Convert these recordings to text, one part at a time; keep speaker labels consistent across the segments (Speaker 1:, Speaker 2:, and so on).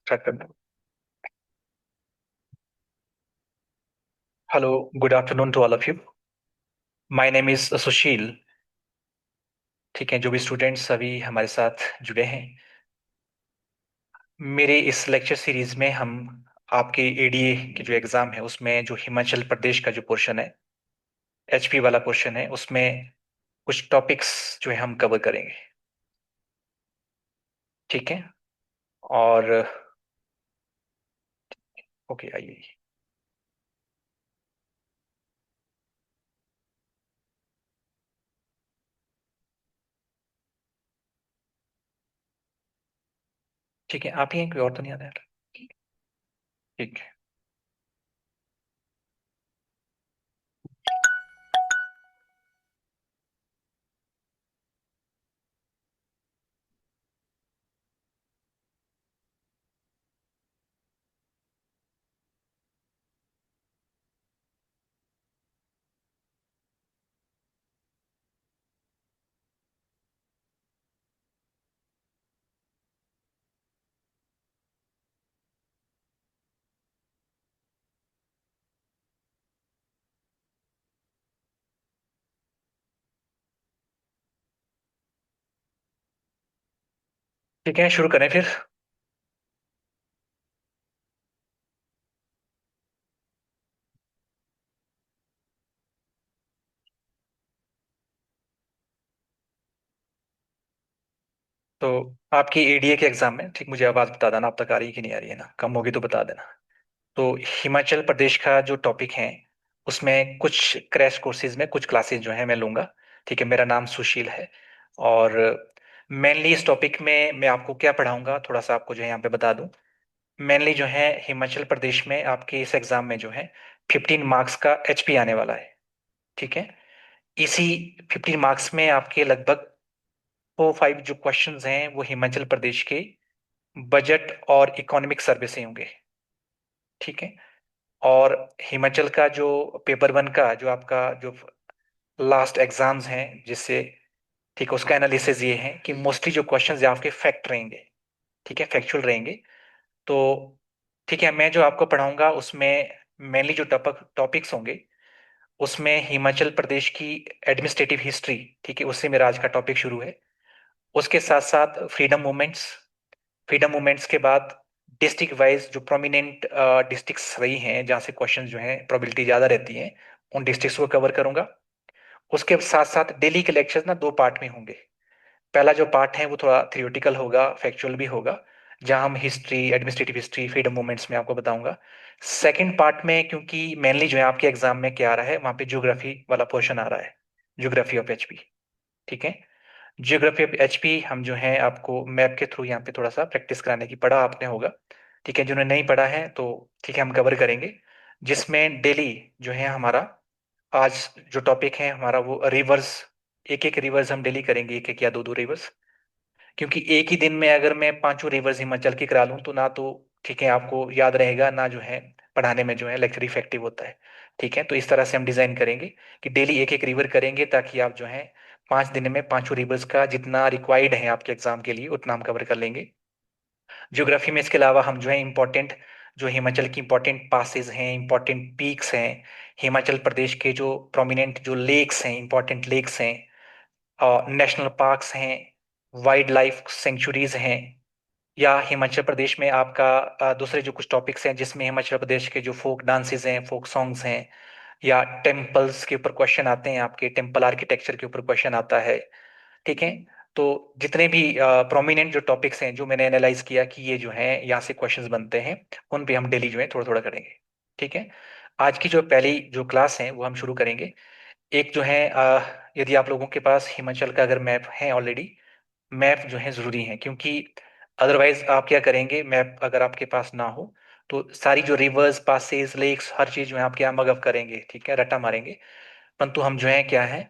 Speaker 1: Start कर दो। Hello. Good afternoon to all of you. My name is Sushil. ठीक है, जो भी स्टूडेंट्स अभी हमारे साथ जुड़े हैं, मेरे इस लेक्चर सीरीज में हम आपके एडीए के जो एग्जाम है उसमें जो हिमाचल प्रदेश का जो पोर्शन है, एचपी वाला पोर्शन है, उसमें कुछ टॉपिक्स जो है हम कवर करेंगे। ठीक है। और ओके, आइए। ठीक है, आप ही हैं, कोई और तो नहीं आ रहा है? ठीक है। ठीक है, शुरू करें फिर। तो आपकी एडीए के एग्जाम में, ठीक, मुझे आवाज बता देना, आप तक आ रही है कि नहीं आ रही है ना, कम होगी तो बता देना। तो हिमाचल प्रदेश का जो टॉपिक है उसमें कुछ क्रैश कोर्सेज में कुछ क्लासेस जो है मैं लूंगा। ठीक है, मेरा नाम सुशील है। और मेनली इस टॉपिक में मैं आपको क्या पढ़ाऊंगा, थोड़ा सा आपको जो है यहाँ पे बता दूं। मेनली जो है हिमाचल प्रदेश में आपके इस एग्जाम में जो है 15 मार्क्स का एचपी आने वाला है। ठीक है। इसी 15 मार्क्स में आपके लगभग 4-5 जो क्वेश्चंस हैं वो हिमाचल प्रदेश के बजट और इकोनॉमिक सर्वे से होंगे। ठीक है। और हिमाचल का जो पेपर 1 का जो आपका जो लास्ट एग्जाम्स हैं जिससे, ठीक है, उसका एनालिसिस ये है कि मोस्टली जो क्वेश्चंस आपके फैक्ट रहेंगे। ठीक है, फैक्चुअल रहेंगे। तो ठीक है, मैं जो आपको पढ़ाऊंगा उसमें मेनली जो टॉपिक्स होंगे उसमें हिमाचल प्रदेश की एडमिनिस्ट्रेटिव हिस्ट्री, ठीक है, उससे मेरा आज का टॉपिक शुरू है। उसके साथ साथ फ्रीडम मूवमेंट्स के बाद डिस्ट्रिक्ट वाइज जो प्रोमिनेंट डिस्ट्रिक्ट्स रही हैं जहाँ से क्वेश्चन जो हैं प्रोबेबिलिटी ज़्यादा रहती है, उन डिस्ट्रिक्ट्स को कवर करूंगा। उसके साथ साथ डेली के लेक्चर्स ना 2 पार्ट में होंगे। पहला जो पार्ट है वो थोड़ा थियोरटिकल होगा, फैक्चुअल भी होगा, जहाँ हम history, administrative history, freedom movements में आपको बताऊंगा। सेकंड पार्ट में क्योंकि मेनली जो है आपके एग्जाम में क्या आ रहा है, वहाँ पे ज्योग्राफी वाला पोर्शन आ रहा है, ज्योग्राफी ऑफ एचपी। ठीक है। जियोग्राफी ऑफ एचपी हम जो है आपको मैप के थ्रू यहाँ पे थोड़ा सा प्रैक्टिस कराने की, पढ़ा आपने होगा। ठीक है, जिन्होंने नहीं पढ़ा है तो ठीक है, हम कवर करेंगे। जिसमें डेली जो है हमारा आज जो टॉपिक है हमारा वो रिवर्स, एक एक रिवर्स हम डेली करेंगे, एक एक या दो दो रिवर्स। क्योंकि एक ही दिन में अगर मैं पांचों रिवर्स हिमाचल की करा लूँ तो ना तो, ठीक है, आपको याद रहेगा ना, जो है पढ़ाने में जो है लेक्चर इफेक्टिव होता है। ठीक है, तो इस तरह से हम डिजाइन करेंगे कि डेली एक एक रिवर करेंगे ताकि आप जो है 5 दिन में पांचों रिवर्स का जितना रिक्वायर्ड है आपके एग्जाम के लिए उतना हम कवर कर लेंगे। ज्योग्राफी में इसके अलावा हम जो है इंपॉर्टेंट, जो हिमाचल की इंपॉर्टेंट पासेस हैं, इंपॉर्टेंट पीक्स हैं, हिमाचल प्रदेश के जो प्रोमिनेंट जो लेक्स हैं, इंपॉर्टेंट लेक्स हैं, नेशनल पार्क्स हैं, वाइल्ड लाइफ सेंचुरीज हैं, या हिमाचल प्रदेश में आपका दूसरे जो कुछ टॉपिक्स हैं जिसमें हिमाचल प्रदेश के जो फोक डांसेस हैं, फोक सॉन्ग्स हैं, या टेम्पल्स के ऊपर क्वेश्चन आते हैं, आपके टेम्पल आर्किटेक्चर के ऊपर क्वेश्चन आता है। ठीक है। तो जितने भी प्रोमिनेंट जो टॉपिक्स हैं जो मैंने एनालाइज किया कि ये जो है यहाँ से क्वेश्चंस बनते हैं, उन पे हम डेली जो है थोड़ा थोड़ा करेंगे। ठीक है। आज की जो पहली जो क्लास है वो हम शुरू करेंगे। एक जो है यदि आप लोगों के पास हिमाचल का अगर मैप है ऑलरेडी, मैप जो है जरूरी है, क्योंकि अदरवाइज आप क्या करेंगे, मैप अगर आपके पास ना हो तो सारी जो रिवर्स, पासेस, लेक्स, हर चीज जो है आपके यहाँ मगअप करेंगे, ठीक है, रट्टा मारेंगे। परंतु हम जो है क्या है,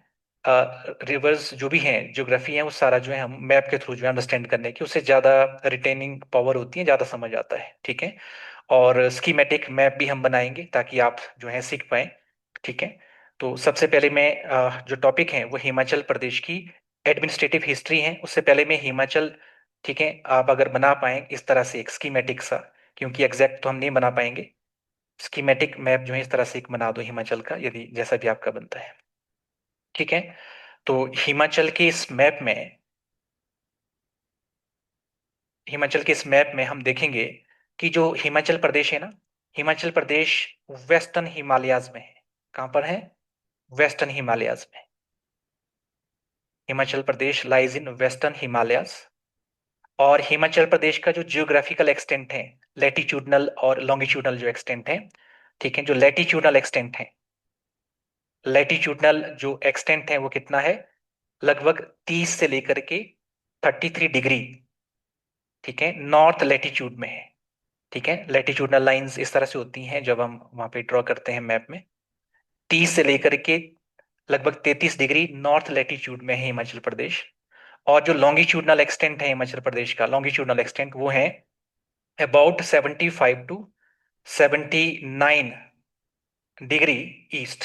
Speaker 1: रिवर्स जो भी हैं, ज्योग्राफी है, वो सारा जो है हम मैप के थ्रू जो है अंडरस्टैंड करने की, उससे ज़्यादा रिटेनिंग पावर होती है, ज़्यादा समझ आता है। ठीक है। और स्कीमेटिक मैप भी हम बनाएंगे ताकि आप जो है सीख पाए। ठीक है। तो सबसे पहले मैं जो टॉपिक है वो हिमाचल प्रदेश की एडमिनिस्ट्रेटिव हिस्ट्री है। उससे पहले मैं हिमाचल ठीक है, आप अगर बना पाए इस तरह से एक स्कीमेटिक सा, क्योंकि एग्जैक्ट तो हम नहीं बना पाएंगे, स्कीमेटिक मैप जो है इस तरह से एक बना दो हिमाचल का, यदि जैसा भी आपका बनता है। ठीक है, तो हिमाचल के इस मैप में, हिमाचल के इस मैप में हम देखेंगे कि जो हिमाचल प्रदेश है ना, हिमाचल प्रदेश वेस्टर्न हिमालयाज में है। कहाँ पर है? वेस्टर्न हिमालयाज में। Himachal Pradesh lies in western Himalayas. और हिमाचल प्रदेश का जो जियोग्राफिकल एक्सटेंट है, लेटिट्यूडनल और लॉन्गिट्यूडनल जो एक्सटेंट है, ठीक है, जो लेटिट्यूडनल एक्सटेंट है, लेटिट्यूडनल जो एक्सटेंट है वो कितना है? लगभग 30 से लेकर के 33 डिग्री, ठीक है, नॉर्थ लेटिट्यूड में है। ठीक है, लेटिट्यूडनल लाइंस इस तरह से होती हैं जब हम वहां पे ड्रॉ करते हैं मैप में। 30 से लेकर के लगभग 33 डिग्री नॉर्थ लेटिट्यूड में है हिमाचल प्रदेश। और जो लॉन्गिट्यूडनल एक्सटेंट है हिमाचल प्रदेश का, लॉन्गिट्यूडनल एक्सटेंट वो है अबाउट 75 to 79 डिग्री ईस्ट।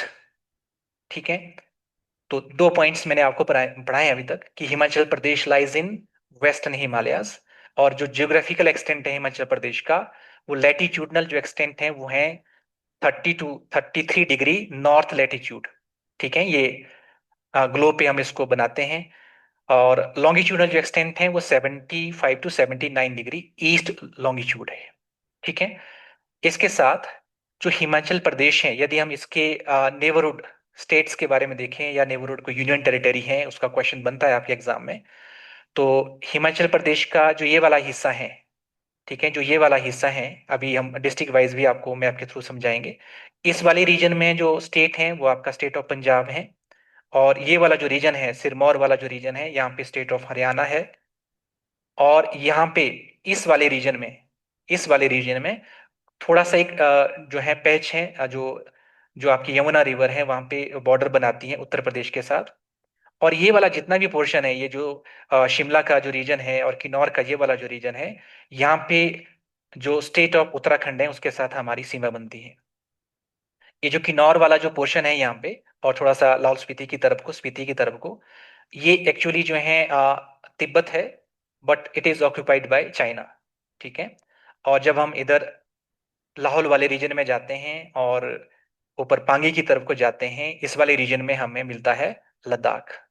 Speaker 1: ठीक है, तो दो पॉइंट्स मैंने आपको पढ़ाए अभी तक कि Himachal Pradesh lies in western Himalayas, और जो जियोग्राफिकल एक्सटेंट है हिमाचल प्रदेश का, वो लेटिट्यूडनल जो एक्सटेंट है वो है 32 33 डिग्री नॉर्थ लेटिट्यूड। ठीक है, ये ग्लोब पे हम इसको बनाते हैं। और लॉन्गिट्यूडनल जो एक्सटेंट है वो 75 to 79 डिग्री ईस्ट लॉन्गिट्यूड है। ठीक है, इसके साथ जो हिमाचल प्रदेश है, यदि हम इसके नेबरहुड स्टेट्स के बारे में देखें, या नेबरहुड को यूनियन टेरिटरी है, उसका क्वेश्चन बनता है आपके एग्जाम में, तो हिमाचल प्रदेश का जो ये वाला हिस्सा है, ठीक है, जो ये वाला हिस्सा है, अभी हम डिस्ट्रिक्ट वाइज भी आपको मैप के थ्रू समझाएंगे। इस वाले रीजन में जो स्टेट है वो आपका स्टेट ऑफ पंजाब है। और ये वाला जो रीजन है, सिरमौर वाला जो रीजन है, यहाँ पे स्टेट ऑफ हरियाणा है। और यहाँ पे इस वाले रीजन में, इस वाले रीजन में थोड़ा सा एक जो है पैच है, जो जो आपकी यमुना रिवर है वहां पे बॉर्डर बनाती है उत्तर प्रदेश के साथ। और ये वाला जितना भी पोर्शन है, ये जो शिमला का जो रीजन है और किन्नौर का ये वाला जो रीजन है, यहाँ पे जो स्टेट ऑफ उत्तराखंड है उसके साथ हमारी सीमा बनती है। ये जो किन्नौर वाला जो पोर्शन है यहाँ पे, और थोड़ा सा लाहौल स्पीति की तरफ को, स्पीति की तरफ को, ये एक्चुअली जो है तिब्बत है, but it is occupied by China. ठीक है, और जब हम इधर लाहौल वाले रीजन में जाते हैं और ऊपर पांगी की तरफ को जाते हैं, इस वाले रीजन में हमें मिलता है लद्दाख।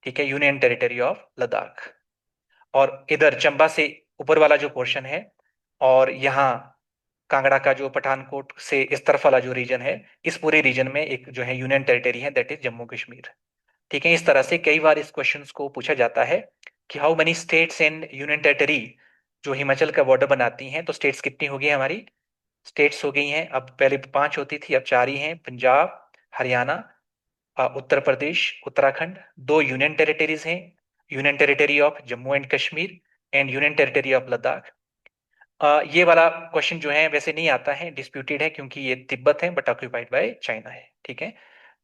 Speaker 1: ठीक है, यूनियन टेरिटरी ऑफ लद्दाख। और इधर चंबा से ऊपर वाला जो पोर्शन है, और यहाँ कांगड़ा का जो पठानकोट से इस तरफ वाला जो रीजन है, इस पूरे रीजन में एक जो है यूनियन टेरिटरी है, दैट इज जम्मू कश्मीर। ठीक है, इस तरह से कई बार इस क्वेश्चन को पूछा जाता है कि how many states and union territory जो हिमाचल का बॉर्डर बनाती हैं, तो स्टेट्स कितनी होगी हमारी? स्टेट्स हो गई हैं, अब पहले 5 होती थी, अब 4 ही हैं। पंजाब, हरियाणा, उत्तर प्रदेश, उत्तराखंड। 2 यूनियन टेरिटरीज हैं, union territory of Jammu and Kashmir and union territory of Ladakh. ये वाला क्वेश्चन जो है वैसे नहीं आता है, डिस्प्यूटेड है, क्योंकि ये तिब्बत है बट ऑक्यूपाइड बाय चाइना है। ठीक है,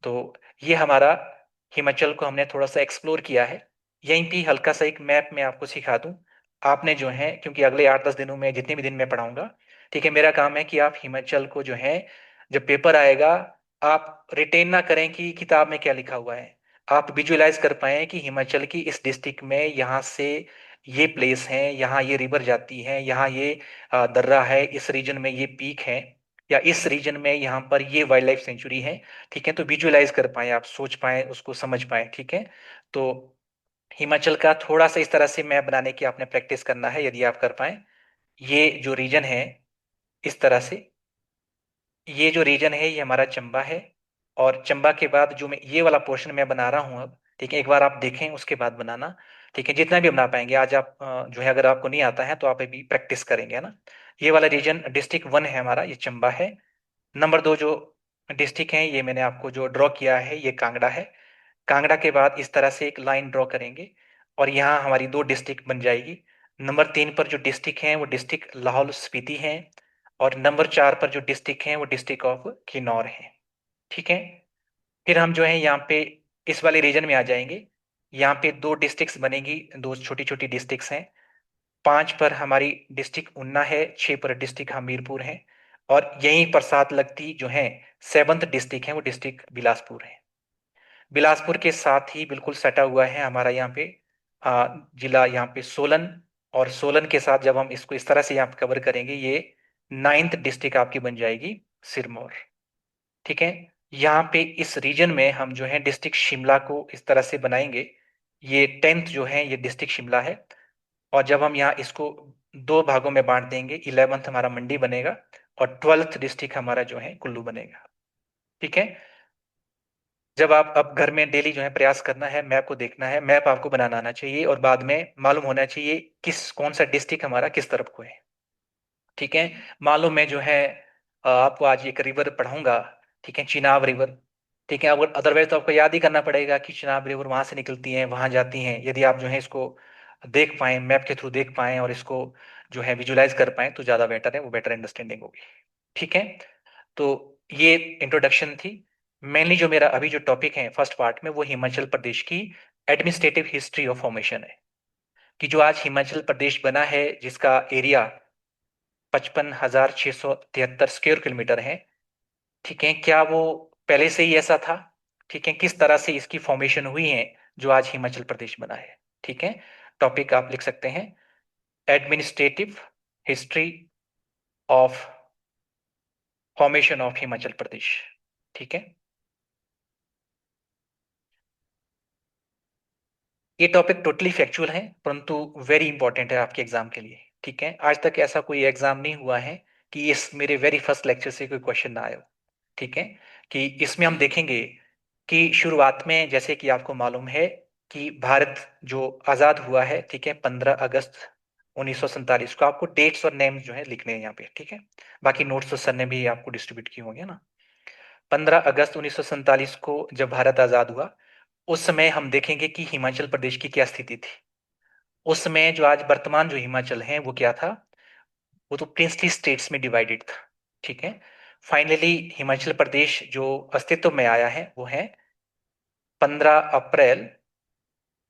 Speaker 1: तो ये हमारा हिमाचल को हमने थोड़ा सा एक्सप्लोर किया है। यहीं पे हल्का सा एक मैप में आपको सिखा दूं। आपने जो है, क्योंकि अगले 8 10 दिनों में जितने भी दिन मैं पढ़ाऊंगा, ठीक है, मेरा काम है कि आप हिमाचल को जो है, जब पेपर आएगा, आप रिटेन ना करें कि किताब में क्या लिखा हुआ है। आप विजुअलाइज कर पाए कि हिमाचल की इस डिस्ट्रिक्ट में यहाँ से ये प्लेस है, यहाँ ये रिवर जाती है, यहाँ ये दर्रा है, इस रीजन में ये पीक है, या इस रीजन में यहाँ पर ये वाइल्ड लाइफ सेंचुरी है। ठीक है, तो विजुअलाइज कर पाए, आप सोच पाए, उसको समझ पाए। ठीक है, तो हिमाचल का थोड़ा सा इस तरह से मैप बनाने की आपने प्रैक्टिस करना है, यदि आप कर पाए। ये जो रीजन है, इस तरह से, ये जो रीजन है ये हमारा चंबा है। और चंबा के बाद जो मैं ये वाला पोर्शन मैं बना रहा हूँ अब, ठीक है, एक बार आप देखें उसके बाद बनाना। ठीक है, जितना भी बना पाएंगे आज आप, जो है, अगर आपको नहीं आता है तो आप अभी प्रैक्टिस करेंगे, है ना। ये वाला रीजन डिस्ट्रिक्ट 1 है हमारा, ये चंबा है। नंबर 2 जो डिस्ट्रिक्ट है, ये मैंने आपको जो ड्रॉ किया है, ये कांगड़ा है। कांगड़ा के बाद इस तरह से एक लाइन ड्रॉ करेंगे, और यहाँ हमारी 2 डिस्ट्रिक्ट बन जाएगी। नंबर 3 पर जो डिस्ट्रिक्ट है वो डिस्ट्रिक्ट लाहौल स्पीति है। और नंबर 4 पर जो डिस्ट्रिक्ट है वो डिस्ट्रिक्ट ऑफ किन्नौर है। ठीक है, फिर हम जो है यहाँ पे इस वाले रीजन में आ जाएंगे। यहाँ पे 2 डिस्ट्रिक्ट्स बनेगी, 2 छोटी छोटी डिस्ट्रिक्ट्स हैं। 5 पर हमारी डिस्ट्रिक्ट ऊना है, 6 पर डिस्ट्रिक्ट हमीरपुर है। और यहीं पर साथ लगती जो है 7th डिस्ट्रिक्ट है, वो डिस्ट्रिक्ट बिलासपुर है। बिलासपुर के साथ ही बिल्कुल सटा हुआ है हमारा यहाँ पे जिला, यहाँ पे सोलन, और सोलन के साथ जब हम इसको इस तरह से यहाँ कवर करेंगे, ये नाइन्थ डिस्ट्रिक्ट आपकी बन जाएगी सिरमौर। ठीक है। यहाँ पे इस रीजन में हम जो है डिस्ट्रिक्ट शिमला को इस तरह से बनाएंगे, ये टेंथ जो है ये डिस्ट्रिक्ट शिमला है। और जब हम यहाँ इसको दो भागों में बांट देंगे, इलेवंथ हमारा मंडी बनेगा और ट्वेल्थ डिस्ट्रिक्ट हमारा जो है कुल्लू बनेगा। ठीक है। जब आप अब घर में डेली जो है प्रयास करना है, मैप को देखना है, मैप आपको बनाना आना चाहिए और बाद में मालूम होना चाहिए किस कौन सा डिस्ट्रिक्ट हमारा किस तरफ को है। ठीक है। मालूम है जो है आपको आज एक रिवर पढ़ाऊंगा। ठीक है, चिनाब रिवर। ठीक है, अगर अदरवाइज तो आपको याद ही करना पड़ेगा कि चिनाब रिवर वहां से निकलती है, वहां जाती हैं। यदि आप जो है इसको देख पाए, मैप के थ्रू देख पाए और इसको जो है विजुलाइज कर पाए तो ज्यादा बेटर है, वो बेटर अंडरस्टैंडिंग होगी। ठीक है। तो ये इंट्रोडक्शन थी। मेनली जो मेरा अभी जो टॉपिक है फर्स्ट पार्ट में, वो हिमाचल प्रदेश की एडमिनिस्ट्रेटिव हिस्ट्री ऑफ फॉर्मेशन है। कि जो आज हिमाचल प्रदेश बना है, जिसका एरिया 55,673 स्क्वायर किलोमीटर है। ठीक है, क्या वो पहले से ही ऐसा था? ठीक है, किस तरह से इसकी फॉर्मेशन हुई है जो आज हिमाचल प्रदेश बना है। ठीक है। टॉपिक आप लिख सकते हैं, administrative history of formation of Himachal Pradesh. ठीक है। ये टॉपिक टोटली फैक्चुअल है, परंतु वेरी इंपॉर्टेंट है आपके एग्जाम के लिए। ठीक है, आज तक ऐसा कोई एग्जाम नहीं हुआ है कि इस मेरे वेरी फर्स्ट लेक्चर से कोई क्वेश्चन ना आए हो। ठीक है। कि इसमें हम देखेंगे कि शुरुआत में, जैसे कि आपको मालूम है कि भारत जो आजाद हुआ है, ठीक है, 15 अगस्त 1947 को। आपको डेट्स और नेम्स जो है लिखने हैं यहाँ पे। ठीक है। बाकी नोट्स तो सर ने भी आपको डिस्ट्रीब्यूट किए होंगे ना। 15 अगस्त 1947 को जब भारत आजाद हुआ, उस समय हम देखेंगे कि हिमाचल प्रदेश की क्या स्थिति थी। उस समय जो आज वर्तमान जो हिमाचल है वो क्या था? वो तो प्रिंसली स्टेट्स में डिवाइडेड था। ठीक है। फाइनली हिमाचल प्रदेश जो अस्तित्व में आया है वो है 15 अप्रैल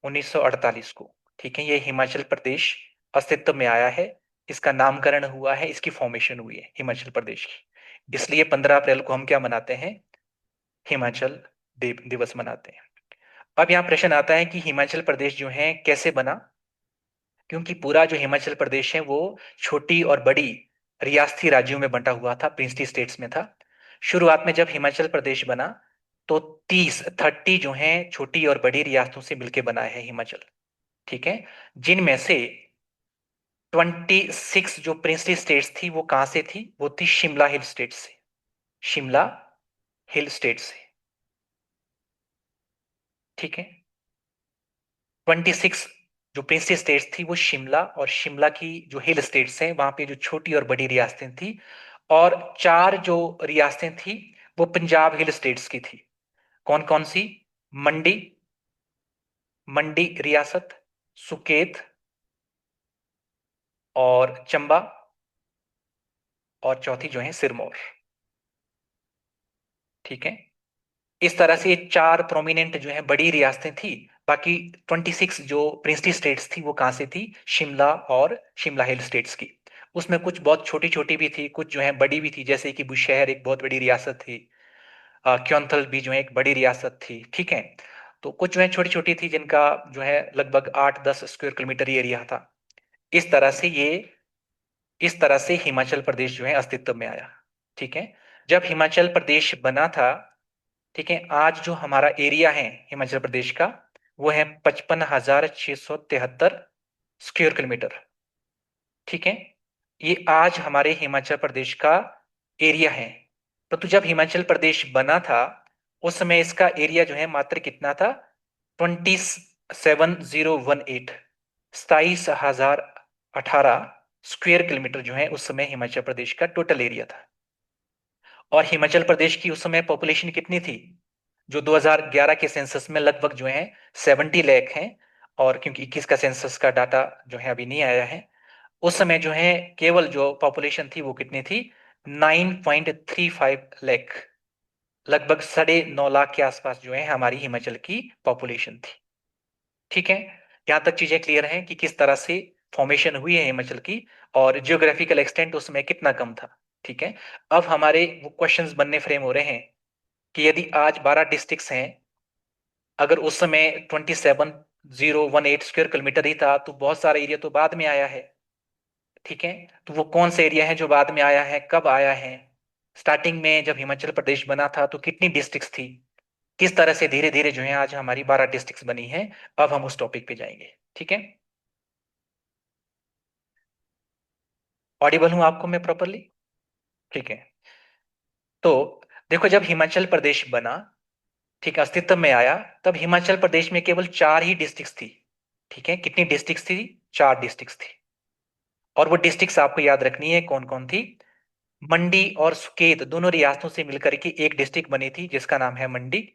Speaker 1: 1948 को। ठीक है, ये हिमाचल प्रदेश अस्तित्व में आया है। इसका नामकरण हुआ है, इसकी फॉर्मेशन हुई है हिमाचल प्रदेश की। इसलिए 15 अप्रैल को हम क्या मनाते हैं? हिमाचल दिवस मनाते हैं। अब यहाँ प्रश्न आता है कि हिमाचल प्रदेश जो है कैसे बना? क्योंकि पूरा जो हिमाचल प्रदेश है वो छोटी और बड़ी रियासती राज्यों में बंटा हुआ था, प्रिंसली स्टेट्स में था। शुरुआत में जब हिमाचल प्रदेश बना तो 30 जो है छोटी और बड़ी रियासतों से मिलकर बना है हिमाचल। ठीक है। जिनमें से 26 जो प्रिंसली स्टेट्स थी वो कहां से थी? वो थी शिमला हिल स्टेट से। शिमला हिल स्टेट से। ठीक है। 26 जो प्रिंसली स्टेट्स थी वो शिमला और शिमला की जो हिल स्टेट्स हैं वहां पे जो छोटी और बड़ी रियासतें थी। और चार जो रियासतें थी वो पंजाब हिल स्टेट्स की थी। कौन कौन सी? मंडी, मंडी रियासत, सुकेत और चंबा, और चौथी जो है सिरमौर। ठीक है। इस तरह से ये चार प्रोमिनेंट जो है बड़ी रियासतें थी। बाकी 26 जो प्रिंसली स्टेट्स थी वो कहाँ से थी? शिमला और शिमला हिल स्टेट्स की। उसमें कुछ बहुत छोटी छोटी भी थी, कुछ जो है बड़ी भी थी, जैसे कि बुशहर एक बहुत बड़ी रियासत थी। क्योंथल भी जो है एक बड़ी रियासत थी। ठीक है। तो कुछ जो है छोटी छोटी थी जिनका जो है लगभग 8-10 स्क्वायर किलोमीटर एरिया था। इस तरह से ये इस तरह से हिमाचल प्रदेश जो है अस्तित्व में आया। ठीक है। जब हिमाचल प्रदेश बना था, ठीक है, आज जो हमारा एरिया है हिमाचल प्रदेश का वो है 55,673 स्क्वायर किलोमीटर। ठीक है। ये आज हमारे हिमाचल प्रदेश का एरिया है। परंतु जब हिमाचल प्रदेश बना था उस समय इसका एरिया जो है मात्र कितना था? 27,018, 27,018 स्क्वायर किलोमीटर जो है उस समय हिमाचल प्रदेश का टोटल एरिया था। और हिमाचल प्रदेश की उस समय पॉपुलेशन कितनी थी? जो 2011 के सेंसस में लगभग जो है 70 लाख हैं। और क्योंकि 21 का सेंसस का डाटा जो है अभी नहीं आया है, उस समय जो है केवल जो पॉपुलेशन थी वो कितनी थी? 9.35 लाख। लगभग 9.5 लाख के आसपास जो है हमारी हिमाचल की पॉपुलेशन थी। ठीक है। यहाँ तक चीजें क्लियर हैं कि किस तरह से फॉर्मेशन हुई है हिमाचल की, और जियोग्राफिकल एक्सटेंट उसमें कितना कम था। ठीक है। अब हमारे वो क्वेश्चंस बनने फ्रेम हो रहे हैं कि यदि आज 12 डिस्ट्रिक्ट्स हैं, अगर उस समय 27 018 स्क्वायर किलोमीटर ही था, तो बहुत सारा एरिया तो बाद में आया है। ठीक है, तो वो कौन सा एरिया है जो बाद में आया है, कब आया है, स्टार्टिंग में जब हिमाचल प्रदेश बना था तो कितनी डिस्ट्रिक्ट्स थी, किस तरह से धीरे धीरे जो है आज हमारी 12 डिस्ट्रिक्ट्स बनी हैं। अब हम उस टॉपिक पे जाएंगे। ठीक है, ऑडिबल हूं आपको मैं प्रॉपरली? ठीक है। तो देखो, जब हिमाचल प्रदेश बना, ठीक है, अस्तित्व में आया, तब हिमाचल प्रदेश में केवल 4 ही डिस्ट्रिक्ट्स थी। ठीक है, कितनी डिस्ट्रिक्ट्स थी? 4 डिस्ट्रिक्ट्स थी। और वो डिस्ट्रिक्ट्स आपको याद रखनी है कौन कौन थी। मंडी और सुकेत दोनों रियासतों से मिलकर के एक डिस्ट्रिक्ट बनी थी जिसका नाम है मंडी।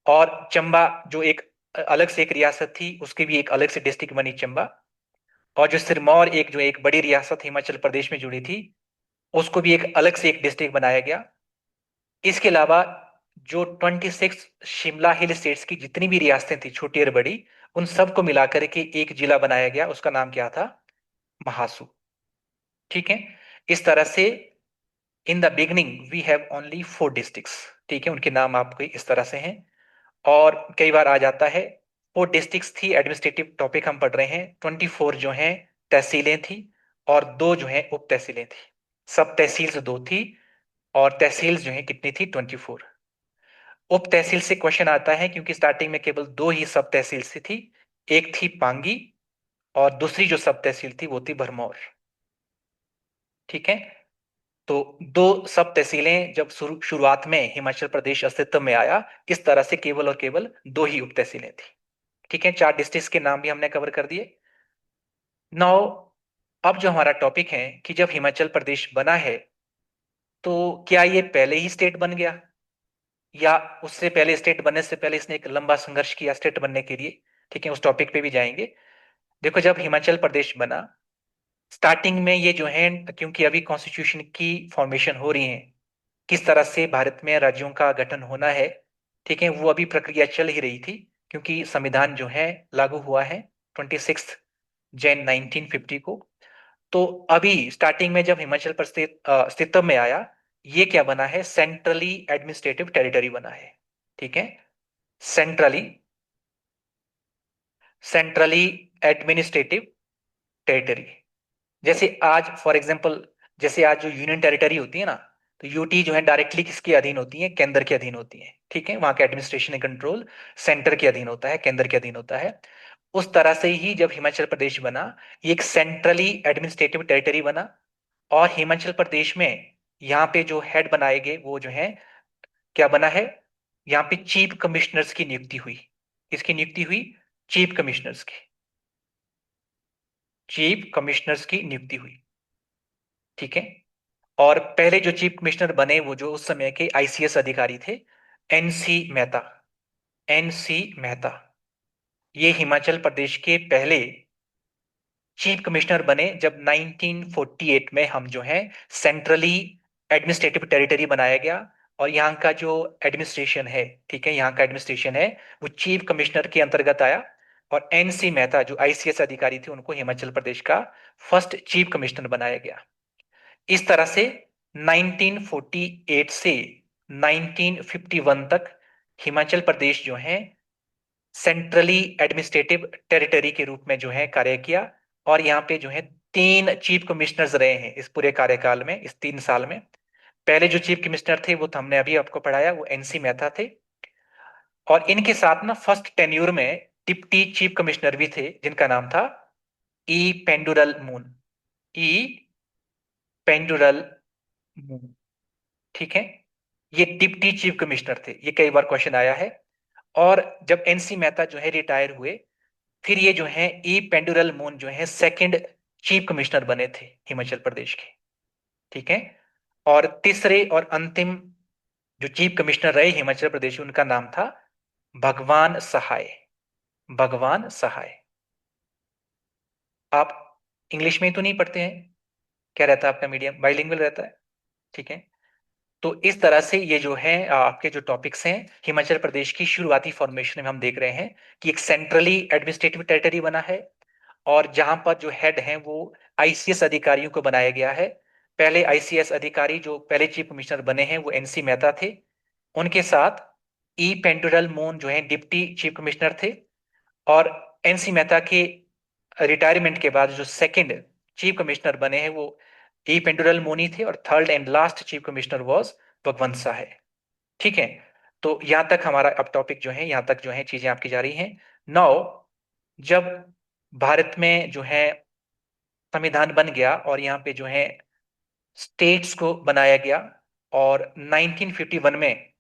Speaker 1: और चंबा जो एक अलग से एक रियासत थी, उसकी भी एक अलग से डिस्ट्रिक्ट बनी चंबा। और जो सिरमौर एक जो एक बड़ी रियासत हिमाचल प्रदेश में जुड़ी थी, उसको भी एक अलग से एक डिस्ट्रिक्ट बनाया गया। इसके अलावा जो 26 शिमला हिल स्टेट्स की जितनी भी रियासतें थी, छोटी और बड़ी, उन सबको मिलाकर के एक जिला बनाया गया, उसका नाम क्या था? महासू। ठीक है, इस तरह से in the beginning we have only 4 districts. ठीक है, उनके नाम आपको इस तरह से हैं। और कई बार आ जाता है, 4 डिस्ट्रिक्ट्स थी, एडमिनिस्ट्रेटिव टॉपिक हम पढ़ रहे हैं, 24 जो हैं तहसीलें थी, और 2 जो हैं उप तहसीलें थी। सब तहसील से 2 थी, और तहसील जो है कितनी थी? 24। उप तहसील से क्वेश्चन आता है क्योंकि स्टार्टिंग में केवल 2 ही सब तहसील से थी। एक थी पांगी, और दूसरी जो सब तहसील थी वो थी भरमौर। ठीक है, तो 2 सब तहसीलें जब शुरुआत में हिमाचल प्रदेश अस्तित्व में आया, इस तरह से केवल और केवल 2 ही उप तहसीलें थी। ठीक है, 4 डिस्ट्रिक्ट्स के नाम भी हमने कवर कर दिए। नाउ, अब जो हमारा टॉपिक है कि जब हिमाचल प्रदेश बना है, तो क्या ये पहले ही स्टेट बन गया, या उससे पहले, स्टेट बनने से पहले इसने एक लंबा संघर्ष किया स्टेट बनने के लिए? ठीक है, उस टॉपिक पे भी जाएंगे। देखो, जब हिमाचल प्रदेश बना, स्टार्टिंग में ये जो है, क्योंकि अभी कॉन्स्टिट्यूशन की फॉर्मेशन हो रही है, किस तरह से भारत में राज्यों का गठन होना है, ठीक है, वो अभी प्रक्रिया चल ही रही थी। क्योंकि संविधान जो है लागू हुआ है 26 जैन 1950 को। तो अभी स्टार्टिंग में जब हिमाचल प्रदेश अस्तित्व में आया, ये क्या बना है? सेंट्रली एडमिनिस्ट्रेटिव टेरिटरी बना है। ठीक है, सेंट्रली सेंट्रली एडमिनिस्ट्रेटिव टेरिटरी। जैसे आज फॉर एग्जांपल, जैसे आज जो यूनियन टेरिटरी होती है ना, तो यूटी जो है डायरेक्टली किसके अधीन होती है? केंद्र के अधीन होती है। ठीक है, वहां का एडमिनिस्ट्रेशन कंट्रोल सेंटर के अधीन होता है, केंद्र के अधीन होता है। उस तरह से ही जब हिमाचल प्रदेश बना, ये एक सेंट्रली एडमिनिस्ट्रेटिव टेरिटरी बना। और हिमाचल प्रदेश में यहाँ पे जो हेड बनाए गए वो जो है, क्या बना है? यहाँ पे चीफ कमिश्नर्स की नियुक्ति हुई। किसकी नियुक्ति हुई? चीफ कमिश्नर्स की। चीफ कमिश्नर्स की नियुक्ति हुई। ठीक है, और पहले जो चीफ कमिश्नर बने वो जो उस समय के आईसीएस अधिकारी थे, एनसी मेहता। एनसी मेहता, ये हिमाचल प्रदेश के पहले चीफ कमिश्नर बने जब 1948 में हम जो है सेंट्रली एडमिनिस्ट्रेटिव टेरिटरी बनाया गया। और यहाँ का जो एडमिनिस्ट्रेशन है, ठीक है, यहाँ का एडमिनिस्ट्रेशन है वो चीफ कमिश्नर के अंतर्गत आया। और एनसी मेहता जो आईसीएस अधिकारी थे, उनको हिमाचल प्रदेश का फर्स्ट चीफ कमिश्नर बनाया गया। इस तरह से 1948 से 1951 तक हिमाचल प्रदेश जो है सेंट्रली एडमिनिस्ट्रेटिव टेरिटरी के रूप में जो है कार्य किया। और यहाँ पे जो है 3 चीफ कमिश्नर्स रहे हैं इस पूरे कार्यकाल में, इस 3 साल में। पहले जो चीफ कमिश्नर थे वो तो हमने अभी आपको पढ़ाया, वो एनसी मेहता थे। और इनके साथ ना फर्स्ट टेन्यूर में डिप्टी चीफ कमिश्नर भी थे जिनका नाम था ई पेंडुरल मून। ई पेंडुरल मून। ठीक है, ये डिप्टी चीफ कमिश्नर थे, ये कई बार क्वेश्चन आया है। और जब एनसी मेहता जो है रिटायर हुए, फिर ये जो है ई पेंडुरल मून जो है सेकंड चीफ कमिश्नर बने थे हिमाचल प्रदेश के। ठीक है, और तीसरे और अंतिम जो चीफ कमिश्नर रहे हिमाचल प्रदेश, उनका नाम था भगवान सहाय। भगवान सहाय। आप इंग्लिश में तो नहीं पढ़ते हैं? क्या रहता है आपका मीडियम? बाइलिंगुअल रहता है? ठीक है, तो इस तरह से ये जो है आपके जो टॉपिक्स हैं हिमाचल प्रदेश की शुरुआती फॉर्मेशन में हम देख रहे हैं कि एक सेंट्रली एडमिनिस्ट्रेटिव टेरिटरी बना है, और जहां पर जो हेड हैं वो आईसीएस अधिकारियों को बनाया गया है। पहले आईसीएस अधिकारी जो पहले चीफ कमिश्नर बने हैं वो एनसी मेहता थे। उनके साथ ई पेंटुरल मोन जो है डिप्टी चीफ कमिश्नर थे। और एनसी मेहता के रिटायरमेंट के बाद जो सेकंड चीफ कमिश्नर बने हैं वो ई पेंडुरल मोनी थे, और third and last chief commissioner was Bhagwant Shah है। ठीक है। तो यहां तक हमारा अब टॉपिक जो है, यहां तक जो है चीजें आपकी जा रही हैं। नाउ, जब भारत में जो है संविधान बन गया और यहाँ पे जो है स्टेट्स को बनाया गया, और 1951 में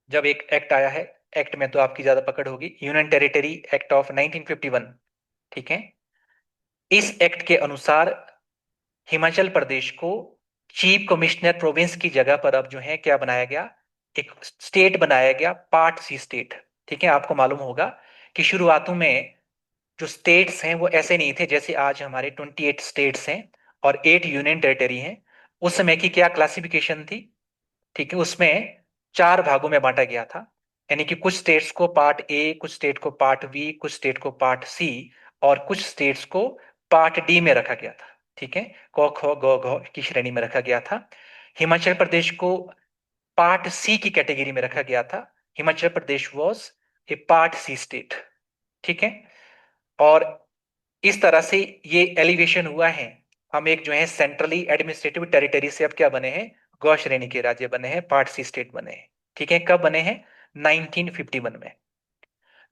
Speaker 1: जब एक एक्ट आया है, एक्ट में तो आपकी ज्यादा पकड़ होगी, यूनियन टेरिटरी एक्ट ऑफ 1951। ठीक है। इस एक्ट के अनुसार हिमाचल प्रदेश को चीफ कमिश्नर प्रोविंस की जगह पर अब जो है क्या बनाया गया, एक स्टेट बनाया गया, पार्ट सी स्टेट। ठीक है। आपको मालूम होगा कि शुरुआतों में जो स्टेट्स हैं वो ऐसे नहीं थे जैसे आज हमारे 28 स्टेट्स हैं और 8 यूनियन टेरिटरी हैं। उस समय की क्या क्लासिफिकेशन थी? ठीक है। उसमें चार भागों में बांटा गया था, यानी कि कुछ स्टेट्स को पार्ट ए, कुछ स्टेट को पार्ट बी, कुछ स्टेट को पार्ट सी, और कुछ स्टेट्स को पार्ट डी में रखा गया था। ठीक है। क ख ग घ की श्रेणी में रखा गया था। हिमाचल प्रदेश को पार्ट सी की कैटेगरी में रखा गया था। Himachal Pradesh was a part C state. ठीक है। और इस तरह से ये एलिवेशन हुआ है। हम एक जो है सेंट्रली एडमिनिस्ट्रेटिव टेरिटरी से अब क्या बने हैं, गौ श्रेणी के राज्य बने हैं, पार्ट सी स्टेट बने हैं। ठीक है। कब बने हैं? 1951 में।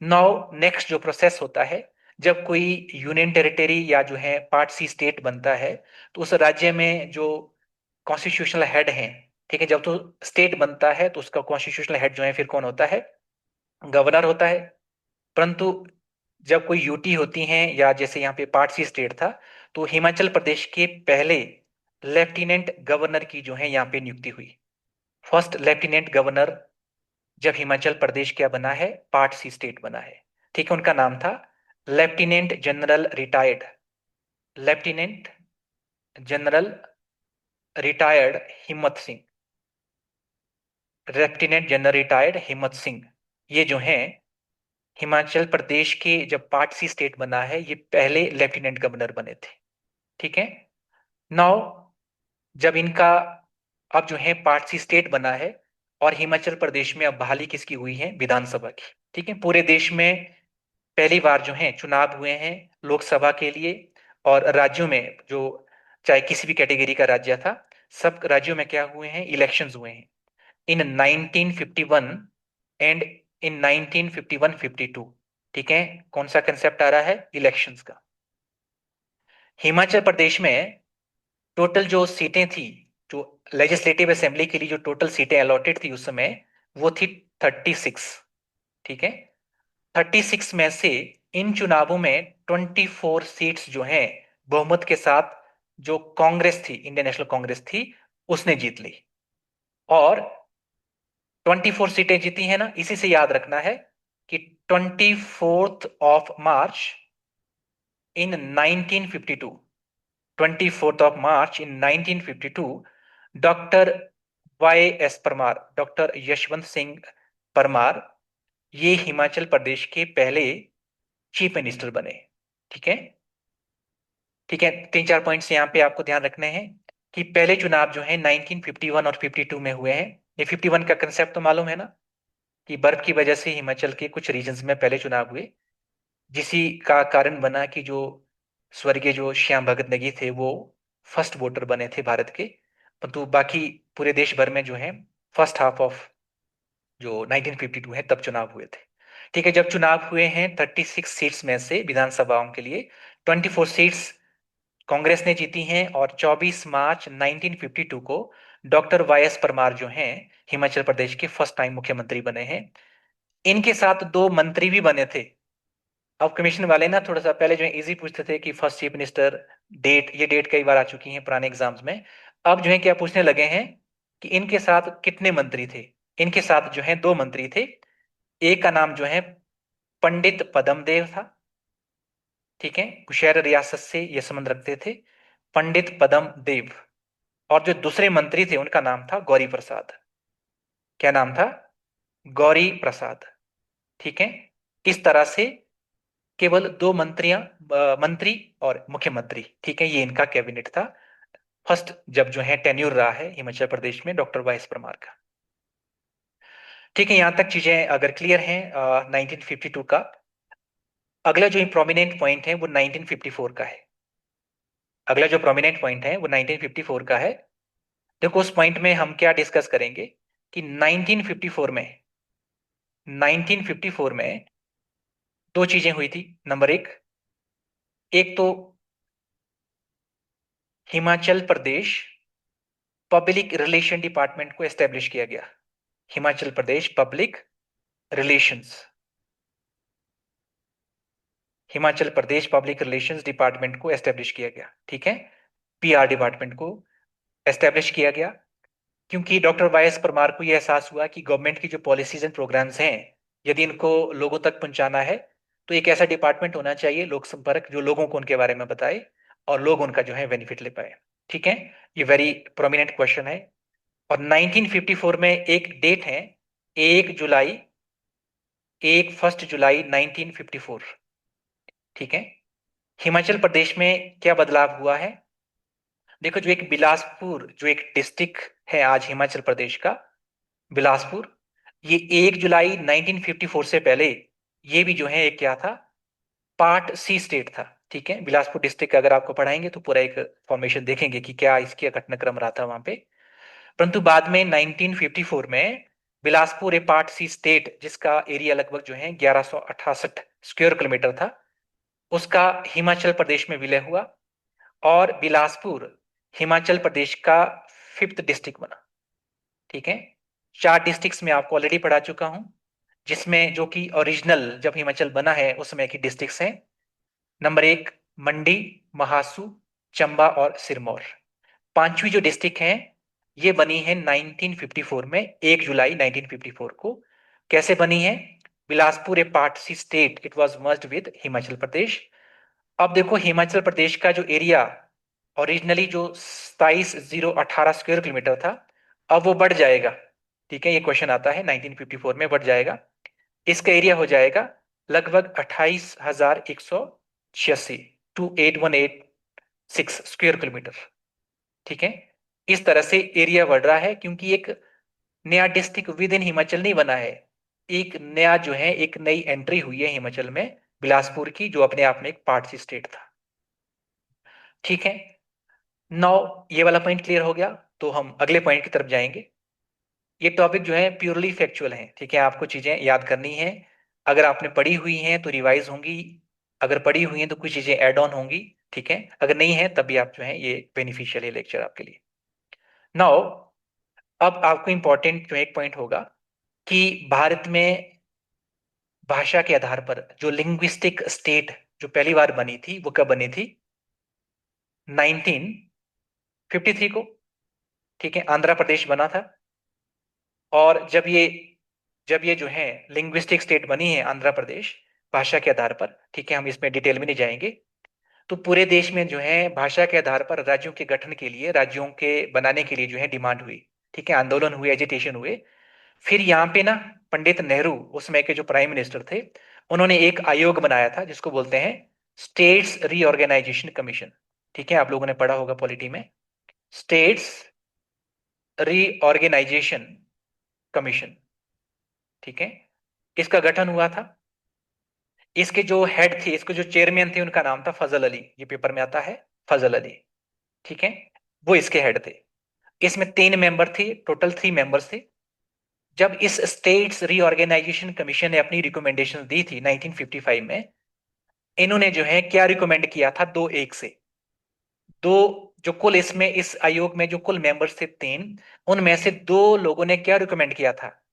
Speaker 1: नाउ नेक्स्ट जो प्रोसेस होता है, जब कोई यूनियन टेरिटरी या जो है पार्ट सी स्टेट बनता है, तो उस राज्य में जो कॉन्स्टिट्यूशनल हेड हैं, ठीक है, जब तो स्टेट बनता है तो उसका कॉन्स्टिट्यूशनल हेड जो है फिर कौन होता है? गवर्नर होता है। परंतु जब कोई यूटी होती हैं या जैसे यहाँ पे पार्ट सी स्टेट था, तो हिमाचल प्रदेश के पहले लेफ्टिनेंट गवर्नर की जो है यहाँ पे नियुक्ति हुई। फर्स्ट लेफ्टिनेंट गवर्नर जब हिमाचल प्रदेश क्या बना है, पार्ट सी स्टेट बना है। ठीक है। उनका नाम था lieutenant general retired, lieutenant general retired हिम्मत सिंह, लेफ्टिनेंट जनरल रिटायर्ड हिम्मत सिंह। ये जो है हिमाचल प्रदेश के जब पार्ट सी स्टेट बना है, ये पहले लेफ्टिनेंट गवर्नर बने थे। ठीक है। नाउ, जब इनका अब जो है पार्ट सी स्टेट बना है, और हिमाचल प्रदेश में अब बहाली किसकी हुई है? विधानसभा की। ठीक है। पूरे देश में पहली बार जो है चुनाव हुए हैं लोकसभा के लिए, और राज्यों में जो चाहे किसी भी कैटेगरी का राज्य था, सब राज्यों में क्या हुए हैं? इलेक्शंस हुए हैं इन 1951 एंड इन 1951-52। ठीक है। कौन सा कंसेप्ट आ रहा है? इलेक्शंस का। हिमाचल प्रदेश में टोटल जो सीटें थी, जो लेजिस्लेटिव असेंबली के लिए जो टोटल सीटें अलॉटेड थी उस समय, वो थी 36। ठीक है। 36 में से इन चुनावों में 24 सीट्स जो हैं बहुमत के साथ जो कांग्रेस थी, इंडियन नेशनल कांग्रेस थी, उसने जीत ली। और 24 सीटें जीती हैं ना, इसी से याद रखना है कि 24th of March in 1952, 24th of March in 1952, doctor Y S Parmar, doctor Yashwant Singh Parmar, ये हिमाचल प्रदेश के पहले चीफ मिनिस्टर बने। ठीक है। ठीक है। तीन चार पॉइंट्स यहाँ पे आपको ध्यान रखने हैं कि पहले चुनाव जो है 1951 और 52 में हुए हैं। ये 51 का कंसेप्ट तो मालूम है ना, कि बर्फ की वजह से हिमाचल के कुछ रीजन्स में पहले चुनाव हुए, जिसी का कारण बना कि जो स्वर्गीय जो श्याम भगत नेगी थे वो फर्स्ट वोटर बने थे भारत के। परंतु बाकी पूरे देश भर में जो है फर्स्ट हाफ ऑफ जो 1952 है तब चुनाव हुए थे। ठीक है। जब चुनाव हुए हैं 36 सीट्स में से विधानसभाओं के लिए 24 सीट्स कांग्रेस ने जीती हैं, और 24 मार्च 1952 को डॉक्टर Y S परमार जो हैं हिमाचल प्रदेश के फर्स्ट टाइम मुख्यमंत्री बने हैं। इनके साथ दो मंत्री भी बने थे। अब कमीशन वाले ना थोड़ा सा पहले जो है इजी पूछते थे कि फर्स्ट चीफ मिनिस्टर डेट, ये डेट कई बार आ चुकी है पुराने एग्जाम्स में। अब जो है क्या पूछने लगे हैं कि इनके साथ कितने मंत्री थे। इनके साथ जो है दो मंत्री थे। एक का नाम जो है पंडित पद्मदेव था। ठीक है। कुशेर रियासत से ये संबंध रखते थे, पंडित पद्म देव। और जो दूसरे मंत्री थे उनका नाम था गौरी प्रसाद। क्या नाम था? गौरी प्रसाद। ठीक है। इस तरह से केवल दो मंत्री और मुख्यमंत्री, ठीक है, ये इनका कैबिनेट था फर्स्ट, जब जो है टेन्यूर रहा है हिमाचल प्रदेश में डॉक्टर Y S परमार का। ठीक है। यहां तक चीजें अगर क्लियर हैं 1952 का। अगला जो प्रोमिनेंट पॉइंट है वो 1954 का है। अगला जो प्रोमिनेंट पॉइंट है वो 1954 का है। देखो उस पॉइंट में हम क्या डिस्कस करेंगे कि 1954 में 1954 में दो चीजें हुई थी। नंबर एक, एक तो Himachal Pradesh public relation department को एस्टेब्लिश किया गया। Himachal Pradesh public relations, Himachal Pradesh public relations department को एस्टेब्लिश किया गया। ठीक है, पीआर डिपार्टमेंट को एस्टेब्लिश किया गया, क्योंकि डॉक्टर वाई एस परमार को यह एहसास हुआ कि गवर्नमेंट की जो पॉलिसीज एंड प्रोग्राम्स हैं, यदि इनको लोगों तक पहुंचाना है तो एक ऐसा डिपार्टमेंट होना चाहिए, लोक संपर्क, जो लोगों को उनके बारे में बताए और लोग उनका जो है बेनिफिट ले पाए। ठीक है, ये वेरी प्रोमिनेंट क्वेश्चन है। और 1954 में एक डेट है, 1 जुलाई, 1 जुलाई 1954। ठीक है, हिमाचल प्रदेश में क्या बदलाव हुआ है? देखो, जो एक बिलासपुर, जो एक डिस्ट्रिक्ट है आज हिमाचल प्रदेश का, बिलासपुर, ये 1 जुलाई 1954 से पहले ये भी जो है एक क्या था, पार्ट सी स्टेट था। ठीक है, बिलासपुर डिस्ट्रिक्ट अगर आपको पढ़ाएंगे तो पूरा एक फॉर्मेशन देखेंगे कि क्या इसके घटनाक्रम रहा था वहां पे। परंतु बाद में 1954 में Bilaspur a part C state, जिसका एरिया लगभग जो है 1168 स्क्वायर किलोमीटर था, उसका हिमाचल प्रदेश में विलय हुआ और बिलासपुर हिमाचल प्रदेश का फिफ्थ डिस्ट्रिक्ट बना। ठीक है, 4 डिस्ट्रिक्ट्स में आपको ऑलरेडी पढ़ा चुका हूं, जिसमें जो कि ओरिजिनल जब हिमाचल बना है उस समय की डिस्ट्रिक्ट्स हैं। नंबर एक, मंडी, महासू, चंबा और सिरमौर। पांचवी जो डिस्ट्रिक्ट है ये बनी है 1954 में, 1 जुलाई 1954 को। कैसे बनी है? Bilaspur a part C state, it was merged with Himachal Pradesh. अब देखो, हिमाचल प्रदेश का जो एरिया ओरिजिनली जो 27,018 स्क्वायर किलोमीटर था, अब वो बढ़ जाएगा। ठीक है, ये क्वेश्चन आता है 1954 में बढ़ जाएगा। इसका एरिया हो जाएगा लगभग 28,186, 28,186 स्क्वायर किलोमीटर। ठीक है, इस तरह से एरिया बढ़ रहा है, क्योंकि एक नया डिस्ट्रिक्ट विद इन हिमाचल नहीं बना है, एक नया जो है एक नई एंट्री हुई है हिमाचल में, बिलासपुर की, जो अपने आप में एक पार्ट सी स्टेट था। ठीक है, नौ, ये वाला पॉइंट क्लियर हो गया, तो हम अगले पॉइंट की तरफ जाएंगे। ये टॉपिक जो है प्योरली फैक्चुअल है। ठीक है, आपको चीजें याद करनी है। अगर आपने पढ़ी हुई हैं तो रिवाइज होंगी, अगर पढ़ी हुई हैं तो कुछ चीजें ऐड ऑन होंगी। ठीक है, अगर नहीं है तभी आप जो है ये बेनिफिशियल है लेक्चर आपके लिए। नाउ, अब आपको इंपॉर्टेंट जो एक पॉइंट होगा कि भारत में भाषा के आधार पर जो लिंग्विस्टिक स्टेट जो पहली बार बनी थी वो कब बनी थी? 1953 को। ठीक है, आंध्र प्रदेश बना था। और जब ये जो है लिंग्विस्टिक स्टेट बनी है आंध्र प्रदेश, भाषा के आधार पर, ठीक है, हम इसमें डिटेल में नहीं जाएंगे, तो पूरे देश में जो है भाषा के आधार पर राज्यों के गठन के लिए, राज्यों के बनाने के लिए जो है डिमांड हुई। ठीक है, आंदोलन हुए, एजिटेशन हुए। फिर यहाँ पे ना, पंडित नेहरू उस समय के जो प्राइम मिनिस्टर थे, उन्होंने एक आयोग बनाया था जिसको बोलते हैं स्टेट्स रीऑर्गेनाइजेशन कमीशन। ठीक है, आप लोगों ने पढ़ा होगा पॉलिटी में, स्टेट्स रीऑर्गेनाइजेशन कमीशन। ठीक है, इसका गठन हुआ था। इसके जो हेड थे, इसके जो चेयरमैन थे, उनका नाम था फजल अली, ये पेपर में आता है, फजल अली। ठीक है, वो इसके हेड थे। इसमें 3 मेंबर थे, टोटल 3 मेंबर्स थे। जब इस स्टेट्स रीऑर्गेनाइजेशन कमीशन ने अपनी रिकमेंडेशन दी थी 1955 में, इन्होंने जो है क्या रिकमेंड किया था, 2-1 से, दो, जो कुल इसमें इस आयोग में जो कुल मेंबर्स थे 3, उनमें से 2 लोगों ने क्या रिकमेंड किया था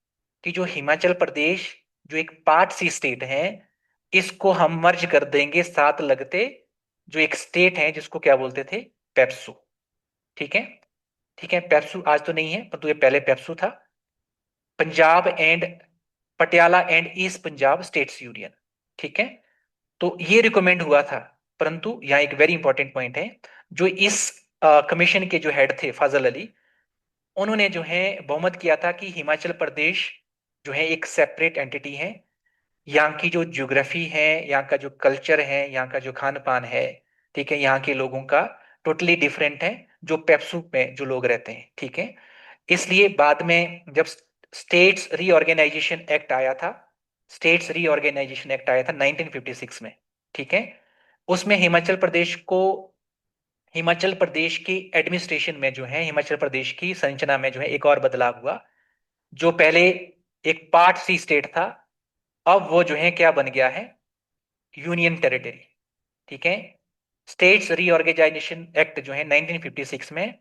Speaker 1: कि जो हिमाचल प्रदेश जो एक पार्ट सी स्टेट है, इसको हम मर्ज कर देंगे साथ लगते जो एक स्टेट है जिसको क्या बोलते थे, पेप्सू। ठीक है, ठीक है, पेप्सू आज तो नहीं है, परंतु ये पहले पेप्सू था, Punjab and Patiala and east Punjab states union. ठीक है, तो ये रिकमेंड हुआ था। परंतु यहाँ एक वेरी इंपॉर्टेंट पॉइंट है, जो इस कमीशन के जो हेड थे फाजल अली, उन्होंने जो है बहुमत किया था कि हिमाचल प्रदेश जो है एक सेपरेट एंटिटी है। यहाँ की जो ज्योग्राफी है, यहाँ का जो कल्चर है, यहाँ का जो खान पान है, ठीक है, यहाँ के लोगों का टोटली डिफरेंट है जो पेप्सू में जो लोग रहते हैं। ठीक है, इसलिए बाद में जब स्टेट्स रीऑर्गेनाइजेशन एक्ट आया था, स्टेट्स रीऑर्गेनाइजेशन एक्ट आया था 1956 में, ठीक है। उसमें हिमाचल प्रदेश की एडमिनिस्ट्रेशन में जो है, हिमाचल प्रदेश की संरचना में जो है एक और बदलाव हुआ। जो पहले एक पार्ट सी स्टेट था, अब वो जो है क्या बन गया है, यूनियन टेरिटरी। ठीक है। स्टेट्स रीऑर्गेनाइजेशन एक्ट जो है 1956 में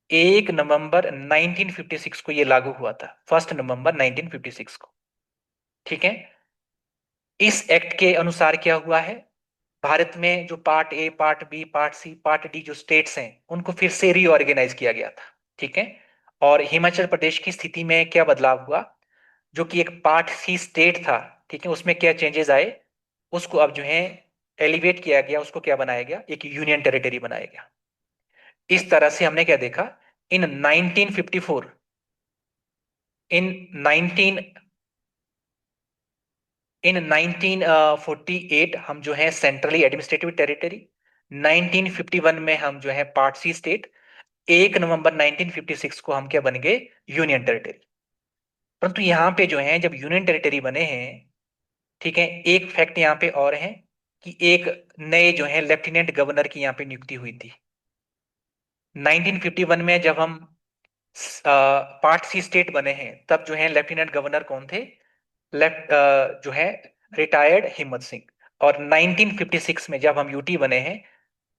Speaker 1: 1 नवंबर 1956 को ये लागू हुआ था, 1 नवंबर 1956 को। ठीक है। इस एक्ट के अनुसार क्या हुआ है, भारत में जो part A, part B, part C, part D जो स्टेट्स हैं, उनको फिर से रीऑर्गेनाइज किया गया था। ठीक है। और हिमाचल प्रदेश की स्थिति में क्या बदलाव हुआ, जो कि एक पार्ट सी स्टेट था, ठीक है, उसमें क्या चेंजेस आए, उसको अब जो है एलिवेट किया गया, उसको क्या बनाया गया, एक यूनियन टेरिटरी बनाया गया। इस तरह से हमने क्या देखा, इन 1954, इन 19 इन 1948 हम जो है सेंट्रली एडमिनिस्ट्रेटिव टेरिटरी, 1951 में हम जो है पार्ट सी स्टेट, 1 नवंबर 1956 को हम क्या बन गए, यूनियन टेरिटरी। परंतु यहाँ पे जो है जब यूनियन टेरिटरी बने हैं, ठीक है, एक फैक्ट यहाँ पे और है कि एक नए जो है लेफ्टिनेंट गवर्नर की यहाँ पे नियुक्ति हुई थी। 1951 में जब हम पार्ट सी स्टेट बने हैं, तब जो है लेफ्टिनेंट गवर्नर कौन थे, जो है रिटायर्ड हिम्मत सिंह। और 1956 में जब हम यूटी बने हैं,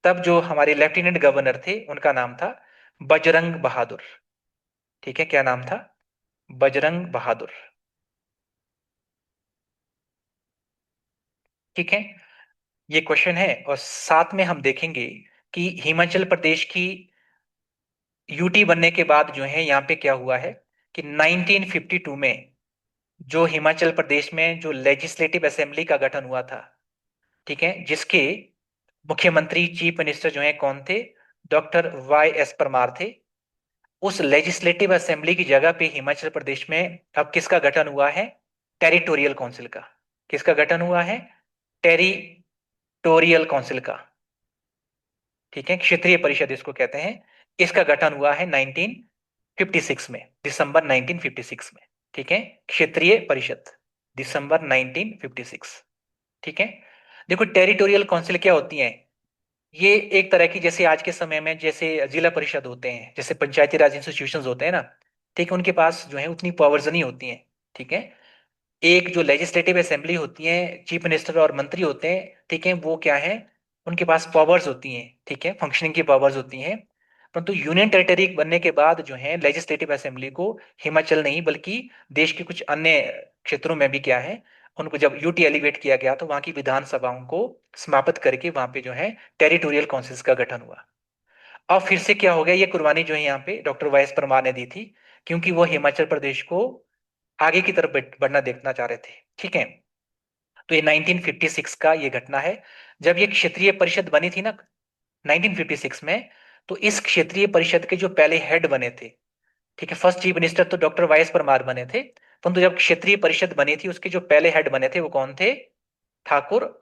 Speaker 1: तब जो हमारे लेफ्टिनेंट गवर्नर थे उनका नाम था बजरंग बहादुर। ठीक है, क्या नाम था, बजरंग बहादुर। ठीक है। ये क्वेश्चन है, और साथ में हम देखेंगे कि हिमाचल प्रदेश की यूटी बनने के बाद जो है यहाँ पे क्या हुआ है कि 1952 में जो हिमाचल प्रदेश में जो लेजिस्लेटिव असेंबली का गठन हुआ था, ठीक है, जिसके मुख्यमंत्री चीफ मिनिस्टर जो है कौन थे, डॉक्टर वाई एस परमार थे। उस लेजिस्लेटिव असेंबली की जगह पे हिमाचल प्रदेश में अब किसका गठन हुआ है, टेरिटोरियल काउंसिल का। किसका गठन हुआ है, टेरिटोरियल काउंसिल का। ठीक है, क्षेत्रीय परिषद इसको कहते हैं। इसका गठन हुआ है 1956 में, दिसंबर 1956 में। ठीक है, क्षेत्रीय परिषद, दिसंबर 1956। ठीक है। देखो टेरिटोरियल काउंसिल क्या होती है, ये एक तरह की, जैसे आज के समय में जैसे जिला परिषद होते हैं, जैसे पंचायती राज इंस्टीट्यूशंस होते हैं ना, ठीक है, उनके पास जो है उतनी पावर्स नहीं होती हैं। ठीक है। एक जो लेजिस्लेटिव असेंबली होती है, चीफ मिनिस्टर और मंत्री होते हैं, ठीक है, वो क्या है, उनके पास पावर्स होती हैं, ठीक है, फंक्शनिंग की पावर्स होती हैं। परंतु यूनियन टेरिटरी बनने के बाद जो है लेजिस्लेटिव असेंबली को हिमाचल नहीं बल्कि देश के कुछ अन्य क्षेत्रों में भी क्या है, उनको जब यूटी एलिवेट किया गया तो वहां की विधानसभाओं को समाप्त करके वहां पे जो है टेरिटोरियल काउंसिल्स का गठन हुआ। अब फिर से क्या हो गया, ये कुर्बानी जो है यहाँ पे डॉक्टर वाई एस परमार ने दी थी, क्योंकि वो हिमाचल प्रदेश को आगे की तरफ बढ़ना देखना चाह रहे थे। ठीक है। तो ये 1956 का ये घटना है, जब ये क्षेत्रीय परिषद बनी थी ना 1956 में। तो इस क्षेत्रीय परिषद के जो पहले हेड बने थे, ठीक है, फर्स्ट चीफ मिनिस्टर तो डॉक्टर वाई एस परमार बने थे, परंतु जब क्षेत्रीय परिषद बनी थी उसके जो पहले हेड बने थे वो कौन थे, ठाकुर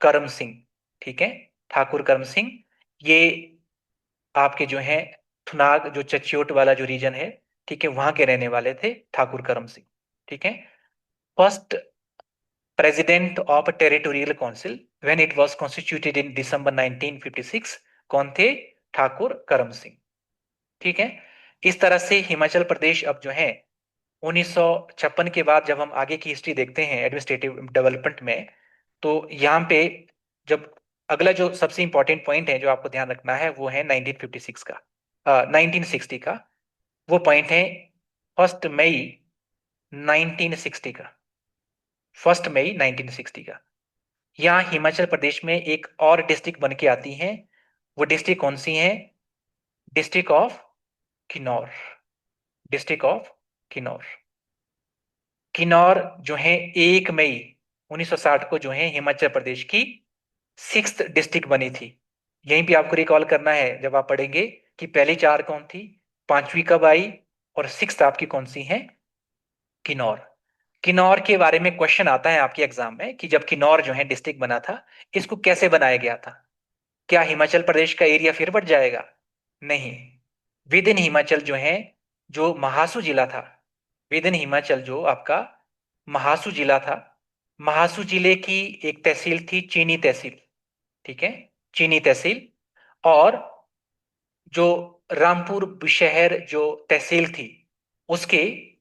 Speaker 1: करम सिंह। ठीक है, ठाकुर करम सिंह। ये आपके जो है थुनाग जो चच्योट वाला जो रीजन है, ठीक है, वहां के रहने वाले थे ठाकुर करम सिंह। ठीक है। First president of territorial council when it was constituted in December 1956 कौन थे, ठाकुर करम सिंह। ठीक है। इस तरह से हिमाचल प्रदेश अब जो है 1956 के बाद जब हम आगे की हिस्ट्री देखते हैं एडमिनिस्ट्रेटिव डेवलपमेंट में, तो यहाँ पे जब अगला जो सबसे इंपॉर्टेंट पॉइंट है जो आपको ध्यान रखना है वो है 1956 का, 1960 का। वो पॉइंट है 1 मई 1960 का, 1 मई 1960 का। यहाँ हिमाचल प्रदेश में एक और डिस्ट्रिक्ट बन के आती है। वो डिस्ट्रिक्ट कौन सी है, district of Kinnaur, district of Kinnaur. Kinnaur जो है 1 मई 1960 को जो है हिमाचल प्रदेश की सिक्स्थ डिस्ट्रिक्ट बनी थी। यहीं पे आपको रिकॉल करना है जब आप पढ़ेंगे कि पहली चार कौन थी, पांचवी कब आई, और सिक्स्थ आपकी कौन सी है, किन्नौर। किन्नौर के बारे में क्वेश्चन आता है आपके एग्जाम में कि जब किन्नौर जो है डिस्ट्रिक्ट बना था, इसको कैसे बनाया गया था, क्या हिमाचल प्रदेश का एरिया फिर बढ़ जाएगा, नहीं। विद इन हिमाचल जो है, जो महासू जिला था, विद इन हिमाचल जो आपका महासू जिला था, महासू जिले की एक तहसील थी चीनी तहसील, ठीक है, चीनी तहसील। और जो रामपुर शहर जो तहसील थी, उसके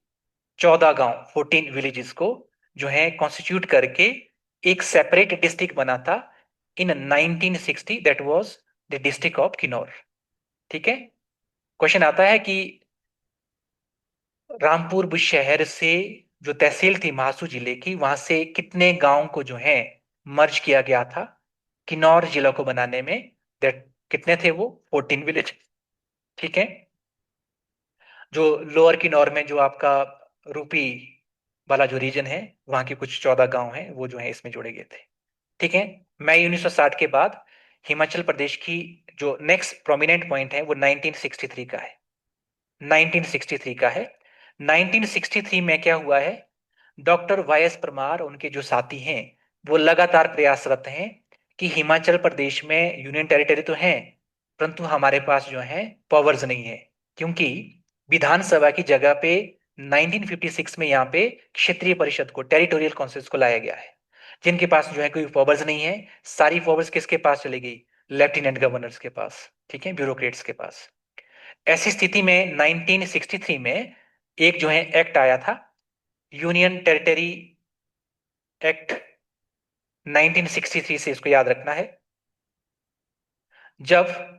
Speaker 1: 14 गांव, 14 विलेजेस को जो है कॉन्स्टिट्यूट करके एक सेपरेट डिस्ट्रिक्ट बना था इन 1960, that was the district of Kinnaur. ठीक है। क्वेश्चन आता है कि रामपुर बुशहर से जो तहसील थी महासू जिले की, वहां से कितने गांव को जो है मर्ज किया गया था किन्नौर जिला को बनाने में? दैट कितने थे वो? 14 विलेज। ठीक है। जो लोअर किन्नौर में जो आपका रूपी वाला जो रीजन है, वहां के कुछ 14 गांव हैं, वो जो है इसमें जोड़े गए थे। ठीक है। मई 1960 के बाद हिमाचल प्रदेश की जो नेक्स्ट प्रोमिनेंट पॉइंट है वो 1963 का है। 1963 का है। 1963 में क्या हुआ है? डॉक्टर वाई एस परमार उनके जो साथी हैं, वो लगातार प्रयासरत हैं कि हिमाचल प्रदेश में यूनियन टेरिटरी तो है, परंतु हमारे पास जो है पावर्स नहीं है। क्योंकि विधानसभा की जगह पे 1956 में यहाँ पे क्षेत्रीय परिषद को, टेरिटोरियल काउंसिल्स को लाया गया है, जिनके पास जो है कोई पावर्स नहीं है। सारी पावर्स किसके पास चली गई? लेफ्टिनेंट गवर्नर्स के पास, ठीक है, ब्यूरोक्रेट्स के पास। ऐसी स्थिति में 1963 में एक जो है एक्ट आया था, यूनियन टेरिटरी एक्ट 1963 से, इसको याद रखना है। जब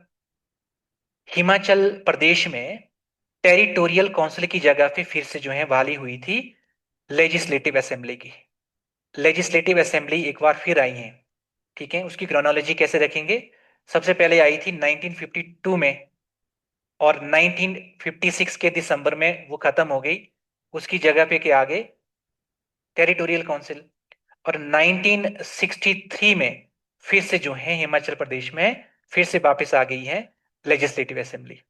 Speaker 1: हिमाचल प्रदेश में टेरिटोरियल काउंसिल की जगह पे फिर से जो है बहाली हुई थी लेजिस्लेटिव असेंबली की। लेजिस्लेटिव असेंबली एक बार फिर आई है। ठीक है। उसकी क्रोनोलॉजी कैसे रखेंगे? सबसे पहले आई थी 1952 में, और 1956 के दिसंबर में वो खत्म हो गई। उसकी जगह पे क्या आ गए? Territorial council. और 1963 में फिर से जो है हिमाचल प्रदेश में फिर से वापस आ गई है लेजिस्लेटिव असेंबली।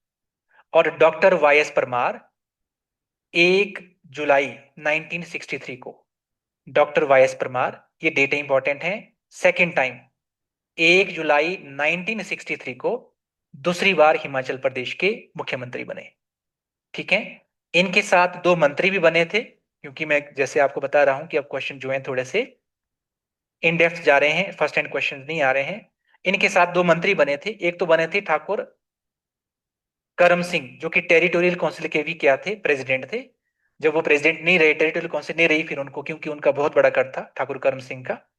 Speaker 1: और डॉक्टर वाई एस परमार 1 जुलाई 1963 को, डॉक्टर वाई एस परमार, ये डेट इंपॉर्टेंट है, सेकेंड टाइम 1 जुलाई 1963 को दूसरी बार हिमाचल प्रदेश के मुख्यमंत्री बने। ठीक है। इनके साथ दो मंत्री भी बने थे, क्योंकि मैं जैसे आपको बता रहा हूं कि अब क्वेश्चन जो है थोड़े से इन डेप्थ जा रहे हैं, फर्स्ट हैंड क्वेश्चन नहीं आ रहे हैं। इनके साथ दो मंत्री बने थे। एक तो बने थे ठाकुर करम सिंह, जो कि टेरिटोरियल काउंसिल के भी क्या थे? प्रेसिडेंट थे। जब वो प्रेसिडेंट नहीं रहे, टेरिटोरियल काउंसिल नहीं रही फिर उनको, क्योंकि उनका बहुत बड़ा कट था ठाकुर करम सिंह का,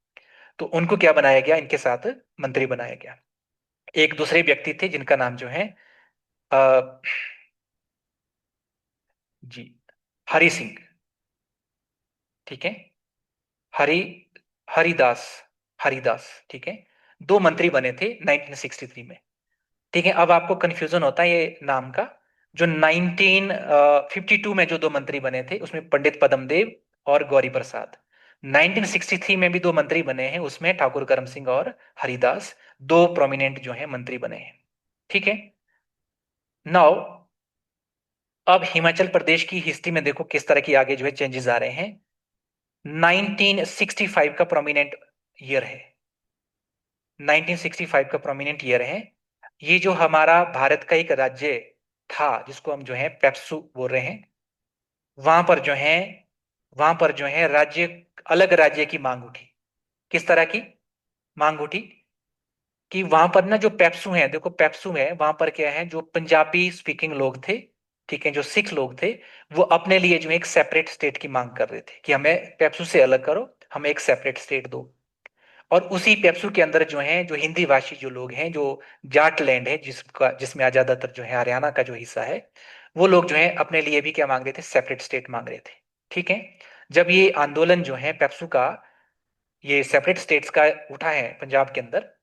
Speaker 1: तो उनको क्या बनाया गया? इनके साथ मंत्री बनाया गया। एक दूसरे व्यक्ति थे जिनका नाम जो है अ, जी, हरि सिंह। ठीक है। हरि हरिदास, हरिदास। ठीक है। दो मंत्री बने थे 1963 में। ठीक है। अब आपको कंफ्यूजन होता है ये नाम का। जो 1952 में जो दो मंत्री बने थे, उसमें पंडित पद्मदेव और गौरी प्रसाद। 1963 में भी दो मंत्री बने हैं, उसमें ठाकुर करम सिंह और हरिदास, दो प्रोमिनेंट जो है मंत्री बने हैं। ठीक है। नाउ अब हिमाचल प्रदेश की हिस्ट्री में देखो किस तरह की आगे जो है चेंजेस आ रहे हैं। 1965 का प्रोमिनेंट ईयर है। 1965 का प्रोमिनेंट ईयर है। ये जो हमारा भारत का एक राज्य था, जिसको हम जो है पेप्सू बोल रहे हैं, वहां पर जो है वहां पर जो है राज्य, अलग राज्य की मांग उठी। किस तरह की मांग उठी? कि वहां पर ना जो पेप्सू है, देखो पेप्सू है, वहां पर क्या है, जो पंजाबी स्पीकिंग लोग थे, ठीक है, जो सिख लोग थे, वो अपने लिए जो है एक सेपरेट स्टेट की मांग कर रहे थे कि हमें पेप्सू से अलग करो, हमें एक सेपरेट स्टेट दो। और उसी पेप्सू के अंदर जो है, जो हिंदी भाषी जो लोग हैं, जो जाट लैंड है, जिसमें ज्यादातर जो है हरियाणा का जो हिस्सा है, वो लोग जो है अपने लिए भी क्या मांग रहे थे? सेपरेट स्टेट मांग रहे थे। ठीक है। जब ये आंदोलन जो है पेप्सू का, ये सेपरेट स्टेट्स का उठा है पंजाब के अंदर,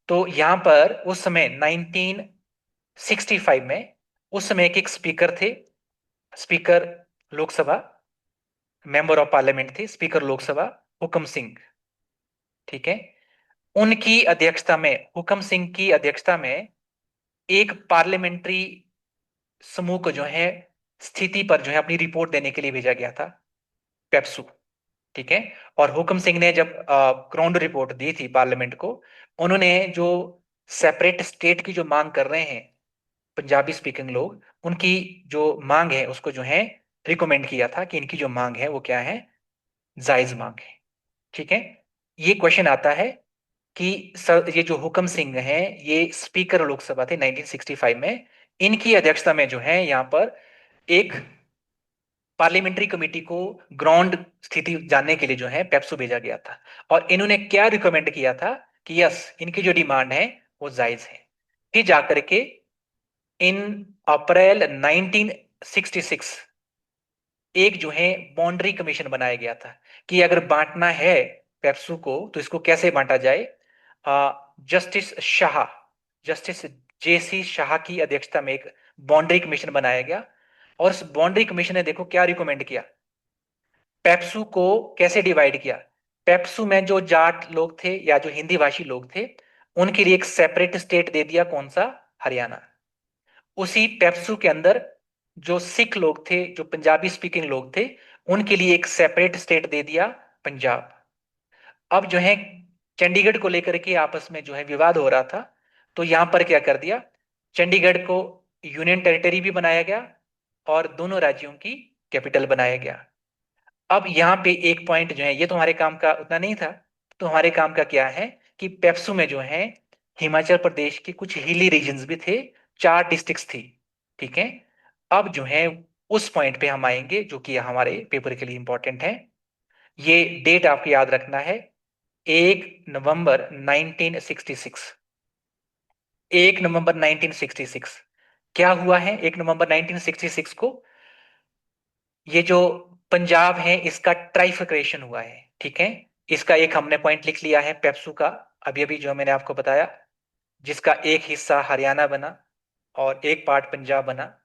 Speaker 1: तो यहाँ पर उस समय 1965 में उस समय के एक स्पीकर थे, speaker Lok Sabha, member of parliament थे, स्पीकर लोकसभा हुकम सिंह। ठीक है। उनकी अध्यक्षता में, हुकम सिंह की अध्यक्षता में एक पार्लियामेंट्री समूह को जो है स्थिति पर जो है अपनी रिपोर्ट देने के लिए भेजा गया था, पेप्सू। ठीक है। और हुकम सिंह ने जब ग्राउंड रिपोर्ट दी थी पार्लियामेंट को, उन्होंने जो सेपरेट स्टेट की जो मांग कर रहे हैं पंजाबी स्पीकिंग लोग, उनकी जो मांग है उसको जो है रिकमेंड किया था कि इनकी जो मांग है वो क्या है? जायज मांग है। ठीक है। ये क्वेश्चन आता है कि सर, ये जो हुकम सिंह हैं, ये स्पीकर लोकसभा थे 1965 में। इनकी अध्यक्षता में जो है यहाँ पर एक पार्लियामेंट्री कमेटी को ग्राउंड स्थिति जानने के लिए जो है पेप्सू भेजा गया था। और इन्होंने क्या रिकमेंड किया था कि यस, इनकी जो डिमांड है वो जायज है। फिर जाकर के इन अप्रैल 1966 एक जो है बाउंड्री कमीशन बनाया गया था कि अगर बांटना है पेप्सू को तो इसको कैसे बांटा जाए। जस्टिस शाह, जस्टिस जेसी शाह की अध्यक्षता में एक बाउंड्री कमीशन बनाया गया। और उस बाउंड्री कमीशन ने देखो क्या रिकमेंड किया, पेप्सू को कैसे डिवाइड किया। पेप्सू में जो जाट लोग थे या जो हिंदी भाषी लोग थे, उनके लिए एक सेपरेट स्टेट दे दिया, कौन सा, हरियाणा। उसी पेप्सू के अंदर जो सिख लोग थे, जो पंजाबी स्पीकिंग लोग थे, उनके लिए एक सेपरेट स्टेट दे दिया, पंजाब। अब जो है चंडीगढ़ को लेकर के आपस में जो है विवाद हो रहा था, तो यहां पर क्या कर दिया, चंडीगढ़ को यूनियन टेरिटरी भी बनाया गया और दोनों राज्यों की कैपिटल बनाया गया। अब यहाँ पे एक पॉइंट जो है, ये तुम्हारे काम का उतना नहीं था, तुम्हारे काम का क्या है कि पेप्सू में जो है हिमाचल प्रदेश के कुछ हिली रीजन्स भी थे, 4 डिस्ट्रिक्ट्स थी। ठीक है। अब जो है उस पॉइंट पे हम आएंगे जो कि हमारे पेपर के लिए इंपॉर्टेंट है। ये डेट आपको याद रखना है, 1 नवंबर 1966। 1 नवंबर 1966 क्या हुआ है 1 नवंबर 1966 को, ये जो पंजाब है इसका ट्राइफिकेशन हुआ है। ठीक है। इसका एक हमने पॉइंट लिख लिया है पेप्सू का, अभी अभी जो मैंने आपको बताया, जिसका एक हिस्सा हरियाणा बना और एक पार्ट पंजाब बना,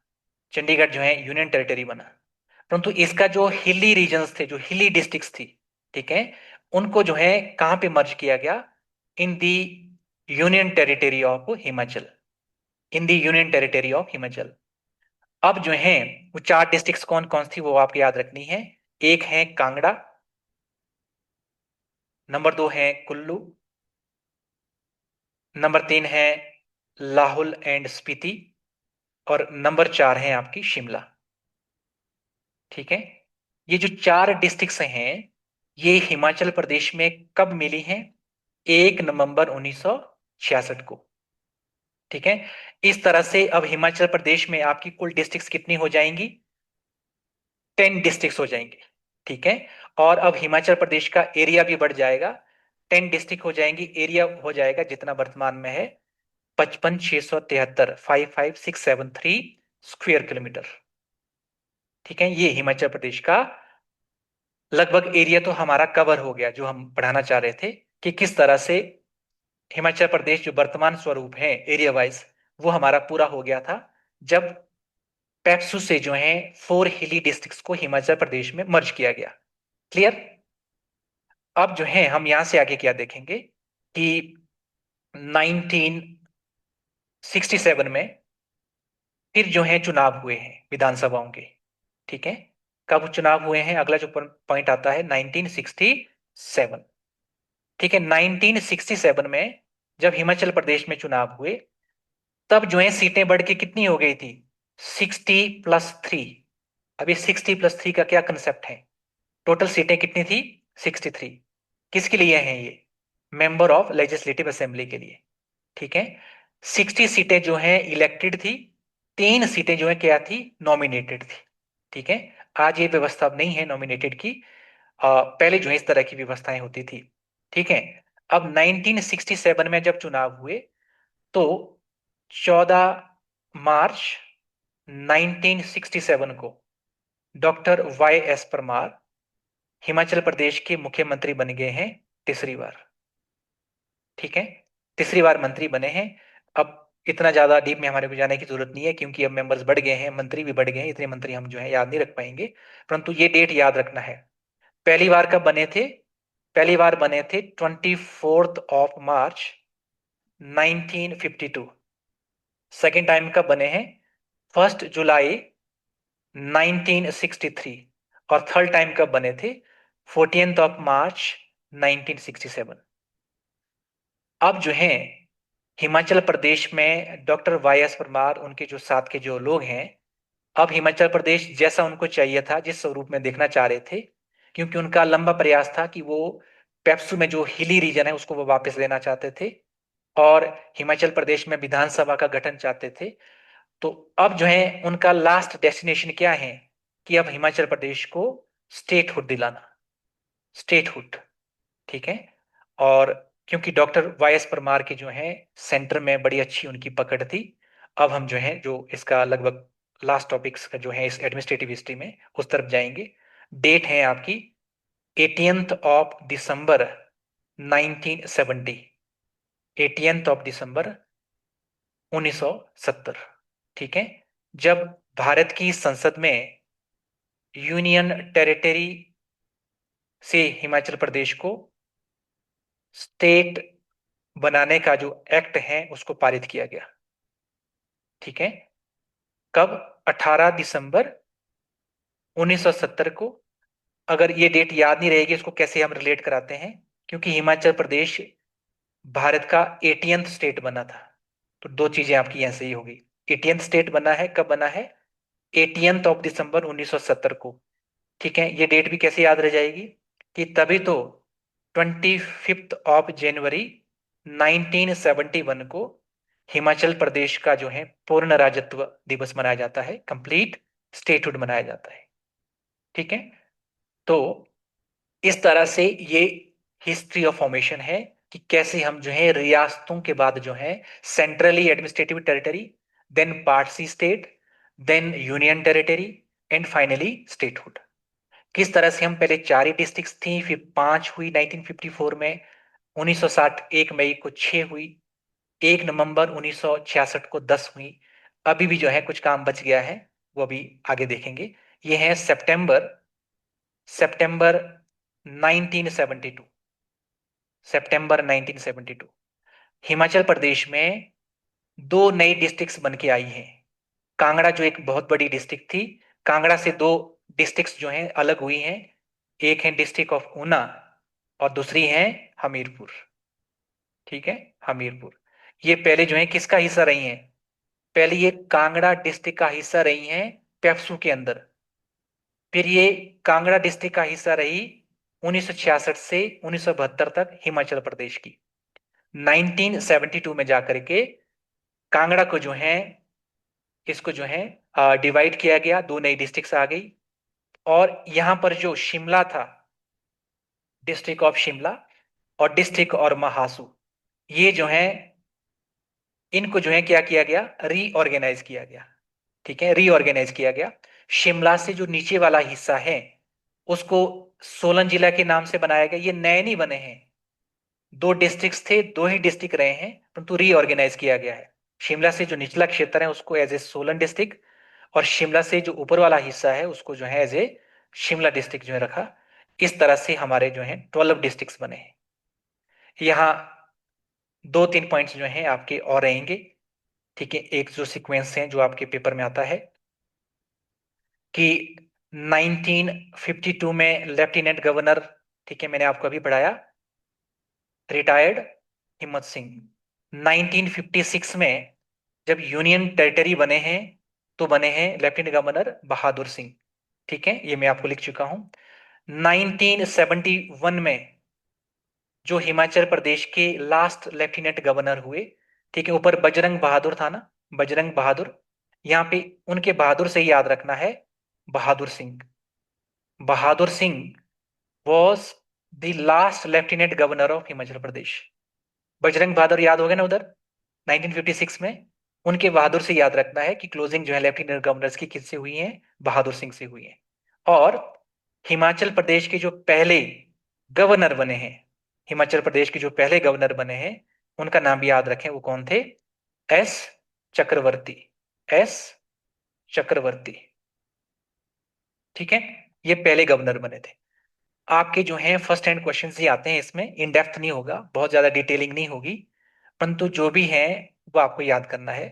Speaker 1: चंडीगढ़ जो है यूनियन टेरिटरी बना। परंतु इसका जो हिली रीजन्स थे, जो हिली डिस्ट्रिक्ट्स थी, ठीक है, उनको जो है कहां पे मर्ज किया गया, in the union territory of Himachal, in the union territory of Himachal. अब जो है वो 4 डिस्ट्रिक्ट्स कौन कौन थी वो आपको याद रखनी है। एक है कांगड़ा, नंबर 2 है कुल्लू, नंबर 3 है लाहौल एंड स्पीति, और नंबर 4 है आपकी शिमला। ठीक है। ये जो 4 डिस्ट्रिक्ट्स हैं, ये हिमाचल प्रदेश में कब मिली हैं, 1 नवंबर 1966 को। ठीक है। इस तरह से अब हिमाचल प्रदेश में आपकी कुल डिस्ट्रिक्ट्स कितनी हो जाएंगी, 10 डिस्ट्रिक्ट्स हो जाएंगे। ठीक है। और अब हिमाचल प्रदेश का एरिया भी बढ़ जाएगा, 10 डिस्ट्रिक्ट हो जाएंगी, एरिया हो जाएगा जितना वर्तमान में है, 55,673 स्क्वायर किलोमीटर। ठीक है। ये हिमाचल प्रदेश का लगभग एरिया तो हमारा कवर हो गया, जो हम पढ़ाना चाह रहे थे कि किस तरह से हिमाचल प्रदेश जो वर्तमान स्वरूप है एरिया वाइज, वो हमारा पूरा हो गया था जब पेप्सू से जो है 4 हिली डिस्ट्रिक्ट्स को हिमाचल प्रदेश में मर्ज किया गया। क्लियर। अब जो है हम यहां से आगे क्या देखेंगे कि 1967 में फिर जो है चुनाव हुए हैं विधानसभाओं के। ठीक है। कब चुनाव हुए हैं, अगला जो पॉइंट आता है 1967। ठीक है। 1967 में जब हिमाचल प्रदेश में चुनाव हुए, तब जो है सीटें बढ़ के कितनी हो गई थी, 60+3। अभी 60+3 का क्या कंसेप्ट है, टोटल सीटें कितनी थी, 63। किसके लिए हैं ये, मेंबर ऑफ लेजिस्लेटिव असेंबली के लिए। ठीक है। 60 सीटें जो हैं इलेक्टेड थी, 3 सीटें जो है क्या थी, नॉमिनेटेड थी। ठीक है। आज ये व्यवस्था अब नहीं है नॉमिनेटेड की, पहले जो है इस तरह की व्यवस्थाएं होती थी। ठीक है। अब 1967 में जब चुनाव हुए, तो 14 मार्च 1967 को डॉक्टर YS परमार हिमाचल प्रदेश के मुख्यमंत्री बन गए हैं, तीसरी बार। ठीक है। तीसरी बार मंत्री बने हैं। अब इतना ज्यादा डीप में हमारे को जाने की जरूरत नहीं है, क्योंकि अब मेंबर्स बढ़ गए हैं, मंत्री भी बढ़ गए हैं, इतने मंत्री हम जो है याद नहीं रख पाएंगे। परंतु ये डेट याद रखना है। पहली बार कब बने थे, पहली बार बने थे 24 मार्च 1952। सेकेंड टाइम कब बने हैं, 1 जुलाई 1963। और थर्ड टाइम कब बने थे, 14 मार्च 1967। अब जो है हिमाचल प्रदेश में डॉक्टर YS परमार, उनके जो साथ के जो लोग हैं, अब हिमाचल प्रदेश जैसा उनको चाहिए था, जिस स्वरूप में देखना चाह रहे थे, क्योंकि उनका लंबा प्रयास था कि वो पेप्सू में जो हिली रीजन है उसको वो वापस लेना चाहते थे, और हिमाचल प्रदेश में विधानसभा का गठन चाहते थे। तो अब जो है उनका लास्ट डेस्टिनेशन क्या है, कि अब हिमाचल प्रदेश को स्टेटहुड दिलाना, स्टेटहुड। ठीक है। और क्योंकि डॉक्टर वाई एस परमार की जो है सेंटर में बड़ी अच्छी उनकी पकड़ थी, अब हम जो है जो इसका लगभग लास्ट टॉपिक्स का जो है इस एडमिनिस्ट्रेटिव हिस्ट्री में उस तरफ जाएंगे। डेट है आपकी 18 दिसंबर 1970, 18 दिसंबर 1970। ठीक है। जब भारत की संसद में यूनियन टेरिटरी से हिमाचल प्रदेश को स्टेट बनाने का जो एक्ट है उसको पारित किया गया। ठीक है। कब? 18 दिसंबर 1970 को। अगर ये डेट याद नहीं रहेगी, इसको कैसे हम रिलेट कराते हैं, क्योंकि हिमाचल प्रदेश भारत का 80th स्टेट बना था। तो दो चीजें आपकी यहां सही होगी। 80th स्टेट बना है, कब बना है? 18 दिसंबर 1970 को। ठीक है। ये डेट भी कैसे याद रह जाएगी, कि तभी तो 25 जनवरी 1971 को हिमाचल प्रदेश का जो है पूर्ण राज्यत्व दिवस मनाया जाता है, कंप्लीट स्टेटहुड मनाया जाता है। ठीक है। तो इस तरह से ये हिस्ट्री ऑफ फॉर्मेशन है, कि कैसे हम जो है रियासतों के बाद जो है centrally administrative territory, then part C state, then union territory, and finally statehood. किस तरह से हम पहले 4 ही डिस्ट्रिक्ट थी, फिर 5 हुई 1954 में, 1960 1 मई को 6 हुई, 1 नवंबर 1966 को 10 हुई। अभी भी जो है कुछ काम बच गया है, वो अभी आगे देखेंगे। ये है सितंबर सितंबर 1972, सितंबर 1972। हिमाचल प्रदेश में दो नई डिस्ट्रिक्ट्स बन के आई हैं। कांगड़ा जो एक बहुत बड़ी डिस्ट्रिक्ट थी, कांगड़ा से दो डिस्ट्रिक्ट्स जो हैं अलग हुई हैं। एक है डिस्ट्रिक्ट ऑफ ऊना, और दूसरी है हमीरपुर। ठीक है। हमीरपुर। ये पहले जो है किसका हिस्सा रही हैं? पहले ये कांगड़ा डिस्ट्रिक्ट का हिस्सा रही हैं पेप्सू के अंदर। फिर ये कांगड़ा डिस्ट्रिक्ट का हिस्सा रही 1966 से 1972 तक हिमाचल प्रदेश की। 1972 में जाकर के कांगड़ा को जो है, इसको जो है डिवाइड किया गया, दो नई डिस्ट्रिक्ट्स आ गई। और यहां पर जो शिमला था, डिस्ट्रिक्ट ऑफ शिमला और डिस्ट्रिक्ट और महासू, ये जो है इनको जो है क्या किया गया, रीऑर्गेनाइज किया गया। ठीक है। रीऑर्गेनाइज किया गया। शिमला से जो नीचे वाला हिस्सा है उसको सोलन जिला के नाम से बनाया गया। ये नए नहीं बने हैं, दो डिस्ट्रिक्ट्स थे, दो ही डिस्ट्रिक्ट रहे हैं, परंतु रीऑर्गेनाइज किया गया है। शिमला से जो निचला क्षेत्र है उसको एज ए सोलन डिस्ट्रिक्ट, और शिमला से जो ऊपर वाला हिस्सा है उसको जो है एज ए शिमला डिस्ट्रिक्ट जो है रखा। इस तरह से हमारे जो है 12 डिस्ट्रिक्ट्स बने हैं। यहाँ दो तीन पॉइंट्स जो हैं आपके और रहेंगे। ठीक है। एक जो सीक्वेंस है जो आपके पेपर में आता है, कि 1952 में लेफ्टिनेंट गवर्नर, ठीक है, मैंने आपको अभी पढ़ाया, रिटायर्ड हिम्मत सिंह। 1956 में जब यूनियन टेरिटरी बने हैं तो बने हैं लेफ्टिनेंट गवर्नर बहादुर सिंह। ठीक है। ये मैं आपको लिख चुका हूं। 1971 में जो हिमाचल प्रदेश के लास्ट लेफ्टिनेंट गवर्नर हुए, ठीक है, ऊपर बजरंग बहादुर था ना, बजरंग बहादुर, यहाँ पे उनके बहादुर से ही याद रखना है, Bahadur Singh. Bahadur Singh was the last lieutenant governor of Himachal Pradesh. Bajrang Bahadur याद हो गया ना उधर 1956 में, उनके बहादुर से याद रखना है कि क्लोजिंग जो है लेफ्टिनेंट गवर्नर्स की किससे हुई है, बहादुर सिंह से हुई है। और हिमाचल प्रदेश के जो पहले गवर्नर बने हैं, हिमाचल प्रदेश के जो पहले गवर्नर बने हैं, उनका नाम भी याद रखें, वो कौन थे? एस चक्रवर्ती। एस चक्रवर्ती। ठीक है। ये पहले गवर्नर बने थे। आपके जो हैं फर्स्ट हैंड क्वेश्चंस ही आते हैं इसमें, इन डेप्थ नहीं होगा, बहुत ज्यादा डिटेलिंग नहीं होगी, परंतु जो भी है वो आपको याद करना है।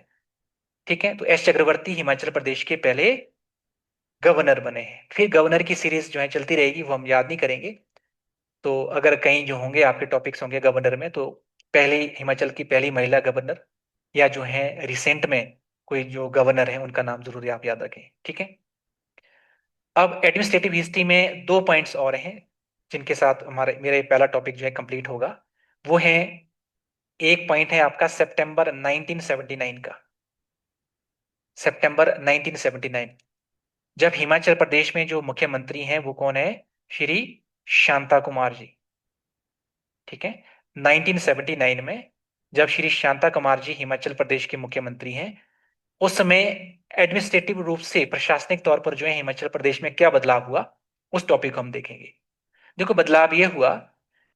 Speaker 1: ठीक है। तो एस चक्रवर्ती हिमाचल प्रदेश के पहले गवर्नर बने हैं। फिर गवर्नर की सीरीज जो है चलती रहेगी, वो हम याद नहीं करेंगे। तो अगर कहीं जो होंगे आपके टॉपिक्स होंगे गवर्नर में, तो पहली हिमाचल की पहली महिला गवर्नर, या जो है रिसेंट में कोई जो गवर्नर है उनका नाम जरूर आप याद रखें। ठीक है। अब एडमिनिस्ट्रेटिव हिस्ट्री में दो पॉइंट्स और हैं। जिनके साथ हमारे मेरा ये पहला टॉपिक जो है कंप्लीट होगा, वो है, एक पॉइंट है आपका सितंबर 1979 का। सितंबर 1979, जब हिमाचल प्रदेश में जो मुख्यमंत्री हैं वो कौन है? श्री शांता कुमार जी। ठीक है, 1979 में जब श्री शांता कुमार जी हिमाचल प्रदेश के मुख्यमंत्री हैं, उस समय एडमिनिस्ट्रेटिव रूप से प्रशासनिक तौर पर जो है हिमाचल प्रदेश में क्या बदलाव हुआ, उस टॉपिक को हम देखेंगे। देखो, बदलाव ये हुआ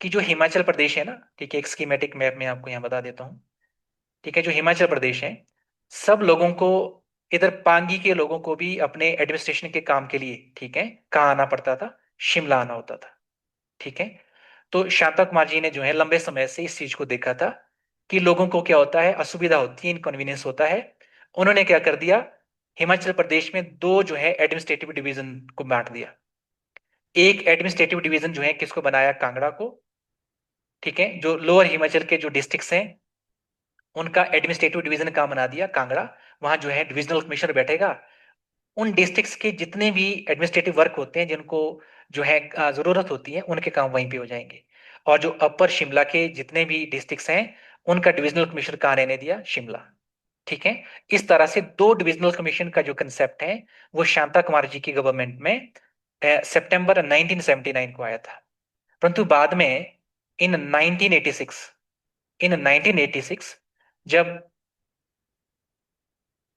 Speaker 1: कि जो हिमाचल प्रदेश है ना, ठीक है, एक स्कीमेटिक मैप में आपको यहाँ बता देता हूँ। ठीक है, जो हिमाचल प्रदेश है, सब लोगों को, इधर पांगी के लोगों को भी अपने एडमिनिस्ट्रेशन के काम के लिए, ठीक है, कहाँ आना पड़ता था? शिमला आना होता था। ठीक है, तो शांता कुमार जी ने जो है लंबे समय से इस चीज को देखा था कि लोगों को क्या होता है, असुविधा होती है, इनकन्वीनियंस होता है। उन्होंने क्या कर दिया, हिमाचल प्रदेश में दो जो है एडमिनिस्ट्रेटिव डिवीजन को बांट दिया। एक एडमिनिस्ट्रेटिव डिवीजन जो है किसको बनाया? कांगड़ा को। ठीक है, जो लोअर हिमाचल के जो डिस्ट्रिक्ट्स हैं, उनका एडमिनिस्ट्रेटिव डिवीजन कहाँ बना दिया? कांगड़ा। वहां जो है डिविजनल कमिश्नर बैठेगा। उन डिस्ट्रिक्ट्स के जितने भी एडमिनिस्ट्रेटिव वर्क होते हैं, जिनको जो है जरूरत होती है, उनके काम वहीं पे हो जाएंगे। और जो अपर शिमला के जितने भी डिस्ट्रिक्ट्स हैं, उनका डिविजनल कमिश्नर कहाँ रहने दिया? शिमला। ठीक है, इस तरह से दो डिविजनल कमीशन का जो कंसेप्ट है, वो शांता कुमार जी की गवर्नमेंट में सितंबर 1979 को आया था। परंतु बाद में इन 1986 इन 1986 जब,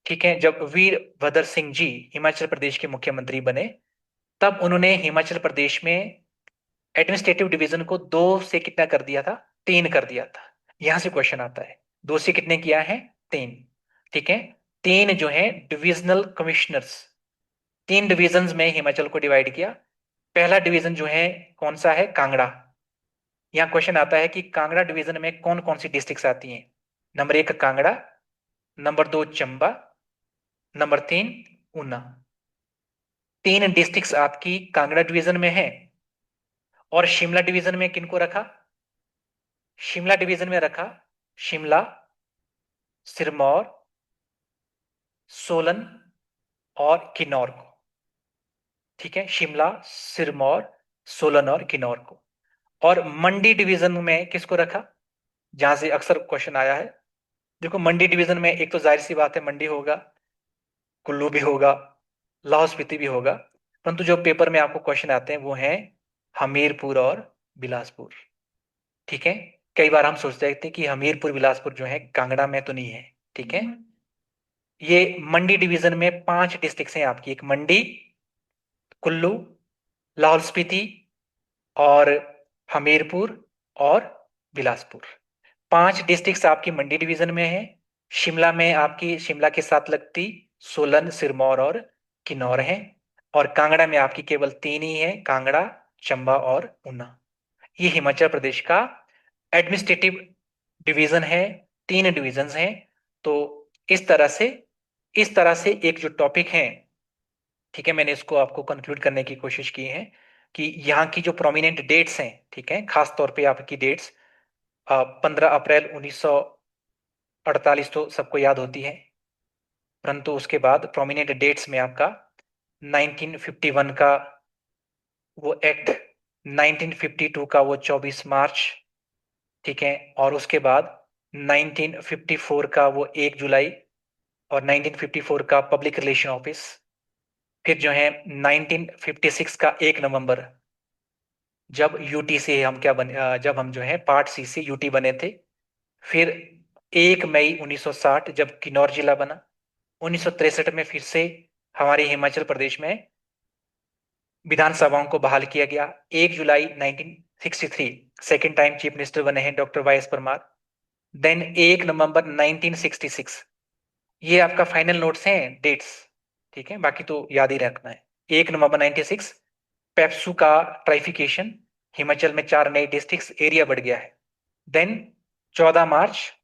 Speaker 1: ठीक है, जब वीरभद्र सिंह जी हिमाचल प्रदेश के मुख्यमंत्री बने, तब उन्होंने हिमाचल प्रदेश में एडमिनिस्ट्रेटिव डिवीजन को दो से कितना कर दिया था? तीन कर दिया था। यहां से क्वेश्चन आता है, दो से कितने किया है? तीन। ठीक है, तीन जो है डिविजनल कमिश्नर्स, तीन डिविजन्स में हिमाचल को डिवाइड किया। पहला डिवीजन जो है कौन सा है? कांगड़ा। यहाँ क्वेश्चन आता है कि कांगड़ा डिवीजन में कौन कौन सी डिस्ट्रिक्ट्स आती हैं? नंबर एक कांगड़ा, नंबर दो चंबा, नंबर तीन ऊना। तीन डिस्ट्रिक्ट्स आपकी कांगड़ा डिवीजन में है। और शिमला डिवीजन में किनको रखा? शिमला डिवीजन में रखा शिमला, सिरमौर, सोलन और किन्नौर को। ठीक है, शिमला, सिरमौर, सोलन और किन्नौर को। और मंडी डिवीजन में किसको रखा? जहां से अक्सर क्वेश्चन आया है। देखो, मंडी डिवीजन में एक तो जाहिर सी बात है, मंडी होगा, कुल्लू भी होगा, लाहौल स्पीति भी होगा। परंतु जो पेपर में आपको क्वेश्चन आते हैं वो हैं हमीरपुर और बिलासपुर। ठीक है, कई बार हम सोचते हैं कि हमीरपुर बिलासपुर जो है कांगड़ा में तो नहीं है। ठीक है, ये मंडी डिवीजन में पांच डिस्ट्रिक्ट हैं आपकी, एक मंडी, कुल्लू, लाहौल स्पीति और हमीरपुर और बिलासपुर। पांच डिस्ट्रिक्ट्स आपकी मंडी डिवीजन में है। शिमला में आपकी, शिमला के साथ लगती सोलन, सिरमौर और किन्नौर है। और कांगड़ा में आपकी केवल तीन ही है, कांगड़ा, चंबा और ऊना। ये हिमाचल प्रदेश का एडमिनिस्ट्रेटिव डिवीजन है, तीन डिविजन्स हैं। तो इस तरह से इस तरह से एक जो टॉपिक है, ठीक है, मैंने इसको आपको कंक्लूड करने की कोशिश की है कि यहाँ की जो प्रोमिनेंट डेट्स हैं, ठीक है, खास तौर पे आपकी डेट्स 15 अप्रैल 1948 तो सबको याद होती है। परंतु उसके बाद प्रोमिनेंट डेट्स में आपका 1951 का वो एक्ट, 1952 का वो 24 मार्च, ठीक है, और उसके बाद 1954 का वो 1 जुलाई, और 1954 का पब्लिक रिलेशन ऑफिस। फिर जो है 1956 का 1 नवंबर, जब यूटी से हम क्या बने, जब हम जो है पार्ट सी से यूटी बने थे। फिर 1 मई 1960 जब किन्नौर जिला बना। 1963 में फिर से हमारे हिमाचल प्रदेश में विधानसभाओं को बहाल किया गया। 1 जुलाई 1963 सेकेंड टाइम चीफ मिनिस्टर बने हैं doctor Y S Parmar. Then 1 नवंबर 1966, ये आपका फाइनल नोट्स हैं, डेट्स। ठीक है, बाकी तो याद ही रखना है। 1 नवंबर 96 पेप्सू का ट्राइफिकेशन, हिमाचल में चार नए डिस्ट्रिक्ट्स, एरिया बढ़ गया है। देन 14 मार्च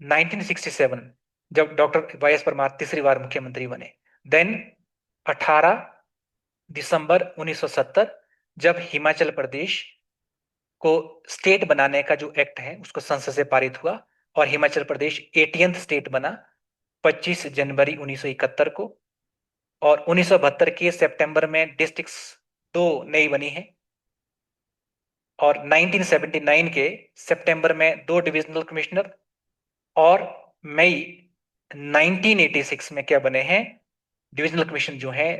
Speaker 1: 1967 जब डॉक्टर वाई एस परमार तीसरी बार मुख्यमंत्री बने। देन 18 दिसंबर 1970 जब हिमाचल प्रदेश को स्टेट बनाने का जो एक्ट है उसको संसद से पारित हुआ, और हिमाचल प्रदेश 80th स्टेट बना 25 जनवरी 1971 को। और 1972 के सितंबर में डिस्ट्रिक्ट्स दो नई बनी है, और 1979 के सितंबर में दो डिविजनल कमिश्नर, और मई 1986 में क्या बने हैं, डिविजनल कमीशन जो है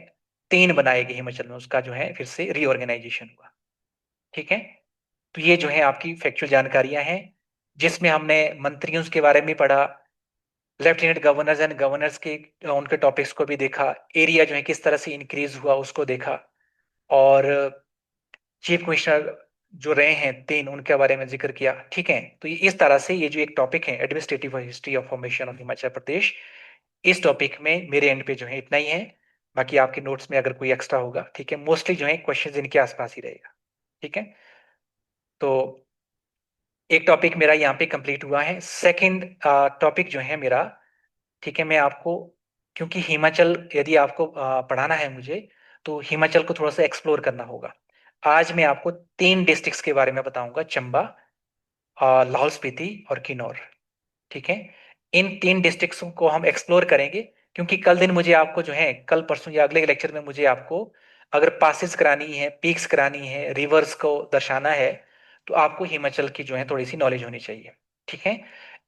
Speaker 1: तीन बनाए गए हिमाचल में, उसका जो है फिर से रीऑर्गेनाइजेशन हुआ। ठीक है। तो ये जो है आपकी फैक्चुअल जानकारियां हैं, जिसमें हमने मंत्रियों के बारे में पढ़ा, लेफ्टिनेंट गवर्नर्स एंड गवर्नर्स के उनके टॉपिक्स को भी देखा, एरिया जो है किस तरह से इंक्रीज हुआ उसको देखा, और चीफ कमिश्नर जो रहे हैं तीन उनके बारे में जिक्र किया। ठीक है। तो ये इस तरह से ये जो एक टॉपिक है administrative history of formation of Himachal Pradesh, इस टॉपिक में मेरे एंड पे जो है इतना ही है। बाकी आपके नोट्स में अगर कोई एक्स्ट्रा होगा, ठीक है, मोस्टली जो है क्वेश्चंस इनके आसपास ही रहेगा। ठीक है। तो एक टॉपिक मेरा यहाँ पे कंप्लीट हुआ है। सेकंड टॉपिक जो है मेरा, ठीक है, मैं आपको, क्योंकि हिमाचल यदि आपको पढ़ाना है मुझे, तो हिमाचल को थोड़ा सा एक्सप्लोर करना होगा। आज मैं आपको तीन डिस्ट्रिक्ट्स के बारे में बताऊंगा, चंबा, लाहौल स्पीति और किन्नौर। ठीक है। इन तीन डिस्ट्रिक्ट्स को हम एक्सप्लोर करेंगे, क्योंकि कल दिन मुझे आपको जो है, कल परसों या अगले लेक्चर में मुझे आपको अगर पासिस करानी है, पीक्स करानी है, रिवर्स को दर्शाना है, तो आपको हिमाचल की जो है थोड़ी सी नॉलेज होनी चाहिए। ठीक है।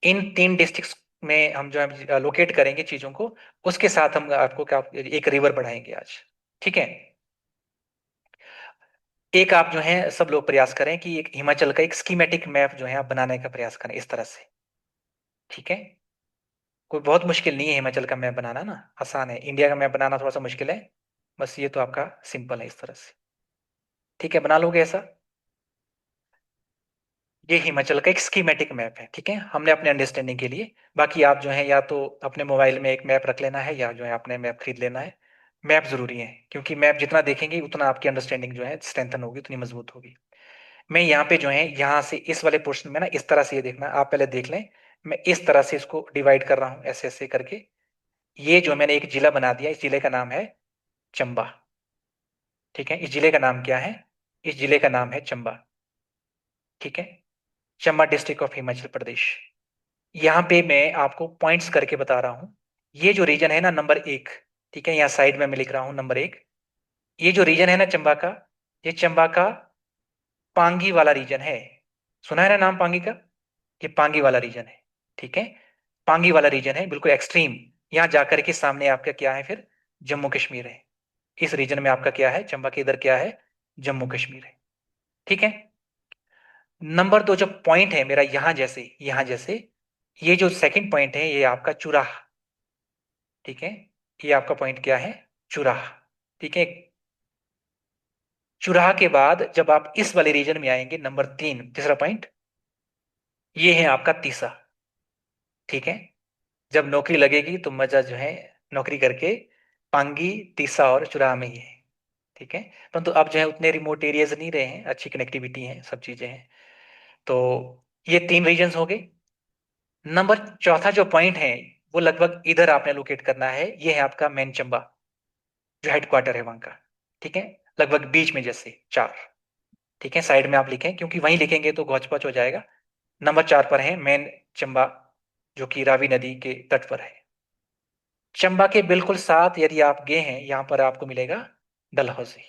Speaker 1: इन तीन डिस्ट्रिक्ट्स में हम जो है लोकेट करेंगे चीजों को, उसके साथ हम आपको क्या एक रिवर पढ़ाएंगे आज। ठीक है। एक आप जो है सब लोग प्रयास करें कि एक हिमाचल का एक स्कीमेटिक मैप जो है आप बनाने का प्रयास करें इस तरह से। ठीक है। कोई बहुत मुश्किल नहीं है हिमाचल का मैप बनाना ना, आसान है। इंडिया का मैप बनाना थोड़ा सा मुश्किल है, बस ये तो आपका सिंपल है इस तरह से। ठीक है, बना लोगे ऐसा। ये हिमाचल का एक स्कीमेटिक मैप है, ठीक है, हमने अपने अंडरस्टैंडिंग के लिए। बाकी आप जो है या तो अपने मोबाइल में एक मैप रख लेना है, या जो है अपने मैप खरीद लेना है। मैप जरूरी है, क्योंकि मैप जितना देखेंगे उतना आपकी अंडरस्टैंडिंग जो है स्ट्रेंथन होगी, उतनी मजबूत होगी। मैं यहाँ पे जो है, यहाँ से इस वाले पोर्शन में ना इस तरह से ये देखना, आप पहले देख लें। मैं इस तरह से इसको डिवाइड कर रहा हूँ ऐसे ऐसे करके। ये जो मैंने एक जिला बना दिया, इस जिले का नाम है चंबा। ठीक है। इस जिले का नाम क्या है, इस जिले का नाम है चंबा। ठीक है। चंबा डिस्ट्रिक्ट ऑफ हिमाचल प्रदेश। यहाँ पे मैं आपको पॉइंट्स करके बता रहा हूँ। ये जो रीजन है ना नंबर एक, ठीक है, यहाँ साइड में मैं लिख रहा हूँ नंबर एक। ये जो रीजन है ना चंबा का, ये चंबा का पांगी वाला रीजन है। सुना है ना नाम पांगी का, ये पांगी वाला रीजन है। ठीक है। पांगी वाला रीजन है बिल्कुल एक्सट्रीम। यहाँ जाकर के सामने आपका क्या है फिर, जम्मू कश्मीर है। इस रीजन में आपका क्या है, चंबा के इधर क्या है, जम्मू कश्मीर है। ठीक है। नंबर दो जो पॉइंट है मेरा, यहां जैसे ये जो सेकंड पॉइंट है ये आपका चुराह। ठीक है। ये आपका पॉइंट क्या है, चुराह। ठीक है। चुराह के बाद जब आप इस वाले रीजन में आएंगे, नंबर तीन, तीसरा पॉइंट, ये है आपका तीसा। ठीक है। जब नौकरी लगेगी तो मजा जो है नौकरी करके पांगी, तीसा और चुराह में ही है। ठीक है। परंतु अब जो है उतने रिमोट एरियाज नहीं रहे हैं, अच्छी कनेक्टिविटी है, सब चीजें हैं। तो ये तीन रीजन्स हो गए। नंबर चौथा जो पॉइंट है, वो लगभग इधर आपने लोकेट करना है, ये है आपका मेन चंबा, जो हेडक्वार्टर है वहां का। ठीक है। लगभग बीच में जैसे चार। ठीक है, साइड में आप लिखें, क्योंकि वहीं लिखेंगे तो गौचपच हो जाएगा। नंबर चार पर है मेन चंबा, जो कि रावी नदी के तट पर है। चंबा के बिल्कुल साथ यदि आप गए हैं, यहाँ पर आपको मिलेगा डलहौजी।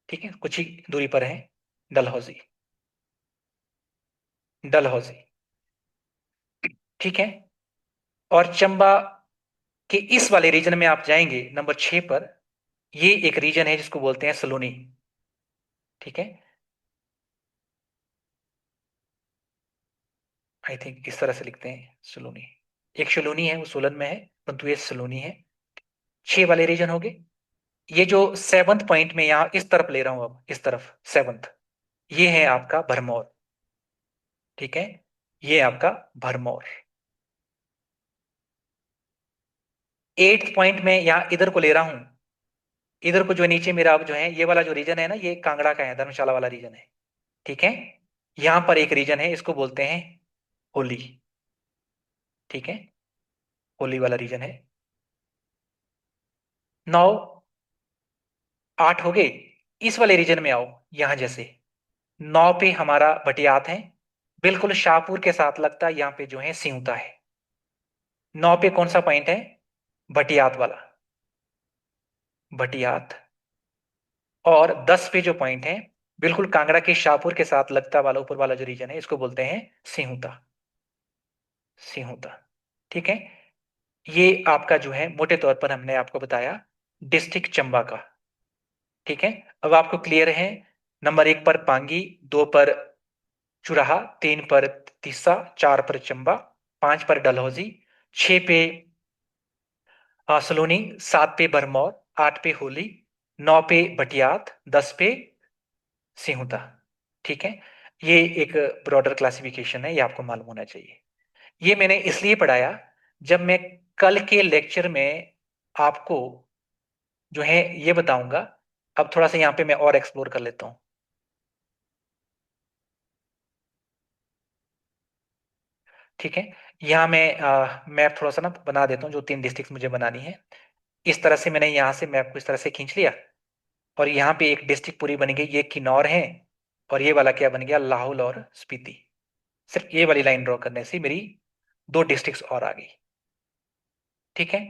Speaker 1: ठीक है, कुछ ही दूरी पर है डलहौजी। डलहौजी। ठीक है। और चंबा के इस वाले रीजन में आप जाएंगे नंबर छह पर, ये एक रीजन है जिसको बोलते हैं सलोनी। ठीक है। आई थिंक इस तरह से लिखते हैं सलोनी। एक सलोनी है वो सोलन में है, परंतु ये सलोनी है। छह वाले रीजन हो गए। ये जो सेवंथ पॉइंट में यहाँ इस तरफ ले रहा हूं, अब इस तरफ सेवंथ, ये है आपका भरमौर। ठीक है। ये आपका भरमौर। एट्थ पॉइंट में यहाँ इधर को ले रहा हूं, इधर को जो नीचे मेरा अब जो है ये वाला जो रीजन है ना, ये कांगड़ा का है, धर्मशाला वाला रीजन है। ठीक है। यहाँ पर एक रीजन है, इसको बोलते हैं होली। ठीक है। होली वाला रीजन है। नौ, आठ हो गए। इस वाले रीजन में आओ, यहां जैसे नौ पे हमारा भटियात है, बिल्कुल शाहपुर के साथ लगता है, यहाँ पे जो है सिंगता है। नौ पे कौन सा पॉइंट है, भटियात वाला, भटियात। और 10 पे जो पॉइंट है, बिल्कुल कांगड़ा के शाहपुर के साथ लगता वाला ऊपर वाला जो रीजन है इसको बोलते हैं सिंहुता। सिंहुता। ठीक है। ये आपका जो है मोटे तौर पर हमने आपको बताया डिस्ट्रिक्ट चंबा का। ठीक है। अब आपको क्लियर है। नंबर एक पर पांगी, दो पर चुराहा, तीन पर तीसा, चार पर चंबा, पांच पर डलहौजी, छह पे सलोनी, सात पे भरमौर, आठ पे होली, नौ पे भटियात, दस पे सिहुता। ठीक है। ये एक ब्रॉडर क्लासिफिकेशन है, ये आपको मालूम होना चाहिए। ये मैंने इसलिए पढ़ाया, जब मैं कल के लेक्चर में आपको जो है ये बताऊंगा। अब थोड़ा सा यहाँ पे मैं और एक्सप्लोर कर लेता हूँ। ठीक है। यहाँ मैं मैप थोड़ा सा ना बना देता हूँ, जो तीन डिस्ट्रिक्ट मुझे बनानी है। इस तरह से मैंने यहाँ से मैप को इस तरह से खींच लिया। और यहाँ पे एक डिस्ट्रिक्ट पूरी बन गई, ये किन्नौर है। और ये वाला क्या बन गया, लाहौल और स्पीति। सिर्फ ये वाली लाइन ड्रॉ करने से मेरी दो डिस्ट्रिक्ट्स और आ गई। ठीक है।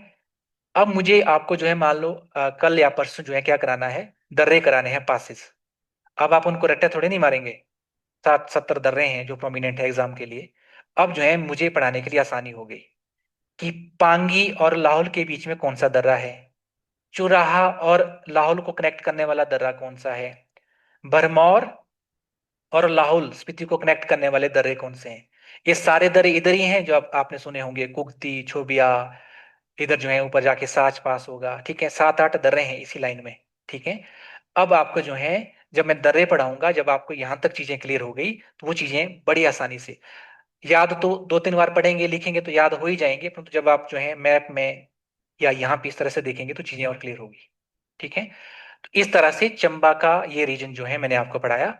Speaker 1: अब मुझे आपको जो है मान लो कल या परसों जो है क्या कराना है, दर्रे कराने हैं, पासिस। अब आप उनको रट्टे थोड़े नहीं मारेंगे। 60-70 दर्रे हैं जो प्रोमिनेंट है एग्जाम के लिए। अब जो है मुझे पढ़ाने के लिए आसानी हो गई कि पांगी और लाहौल के बीच में कौन सा दर्रा है, चुराहा और लाहौल को कनेक्ट करने वाला दर्रा कौन सा है, भरमौर और लाहौल स्पीति को कनेक्ट करने वाले दर्रे कौन से हैं। ये सारे दर्रे इधर ही हैं जो आपने सुने होंगे, कुगती, छोबिया। इधर जो है ऊपर जाके साच पास होगा। ठीक है, 7-8 दर्रे हैं इसी लाइन में। ठीक है। अब आपको जो है, जब मैं दर्रे पढ़ाऊंगा, जब आपको यहां तक चीजें क्लियर हो गई तो वो चीजें बड़ी आसानी से याद तो 2-3 बार पढ़ेंगे लिखेंगे तो याद हो ही जाएंगे, परंतु जब आप जो है मैप में या यहाँ पे इस तरह से देखेंगे तो चीजें और क्लियर होगी। ठीक है। तो इस तरह से चंबा का ये रीजन जो है मैंने आपको पढ़ाया।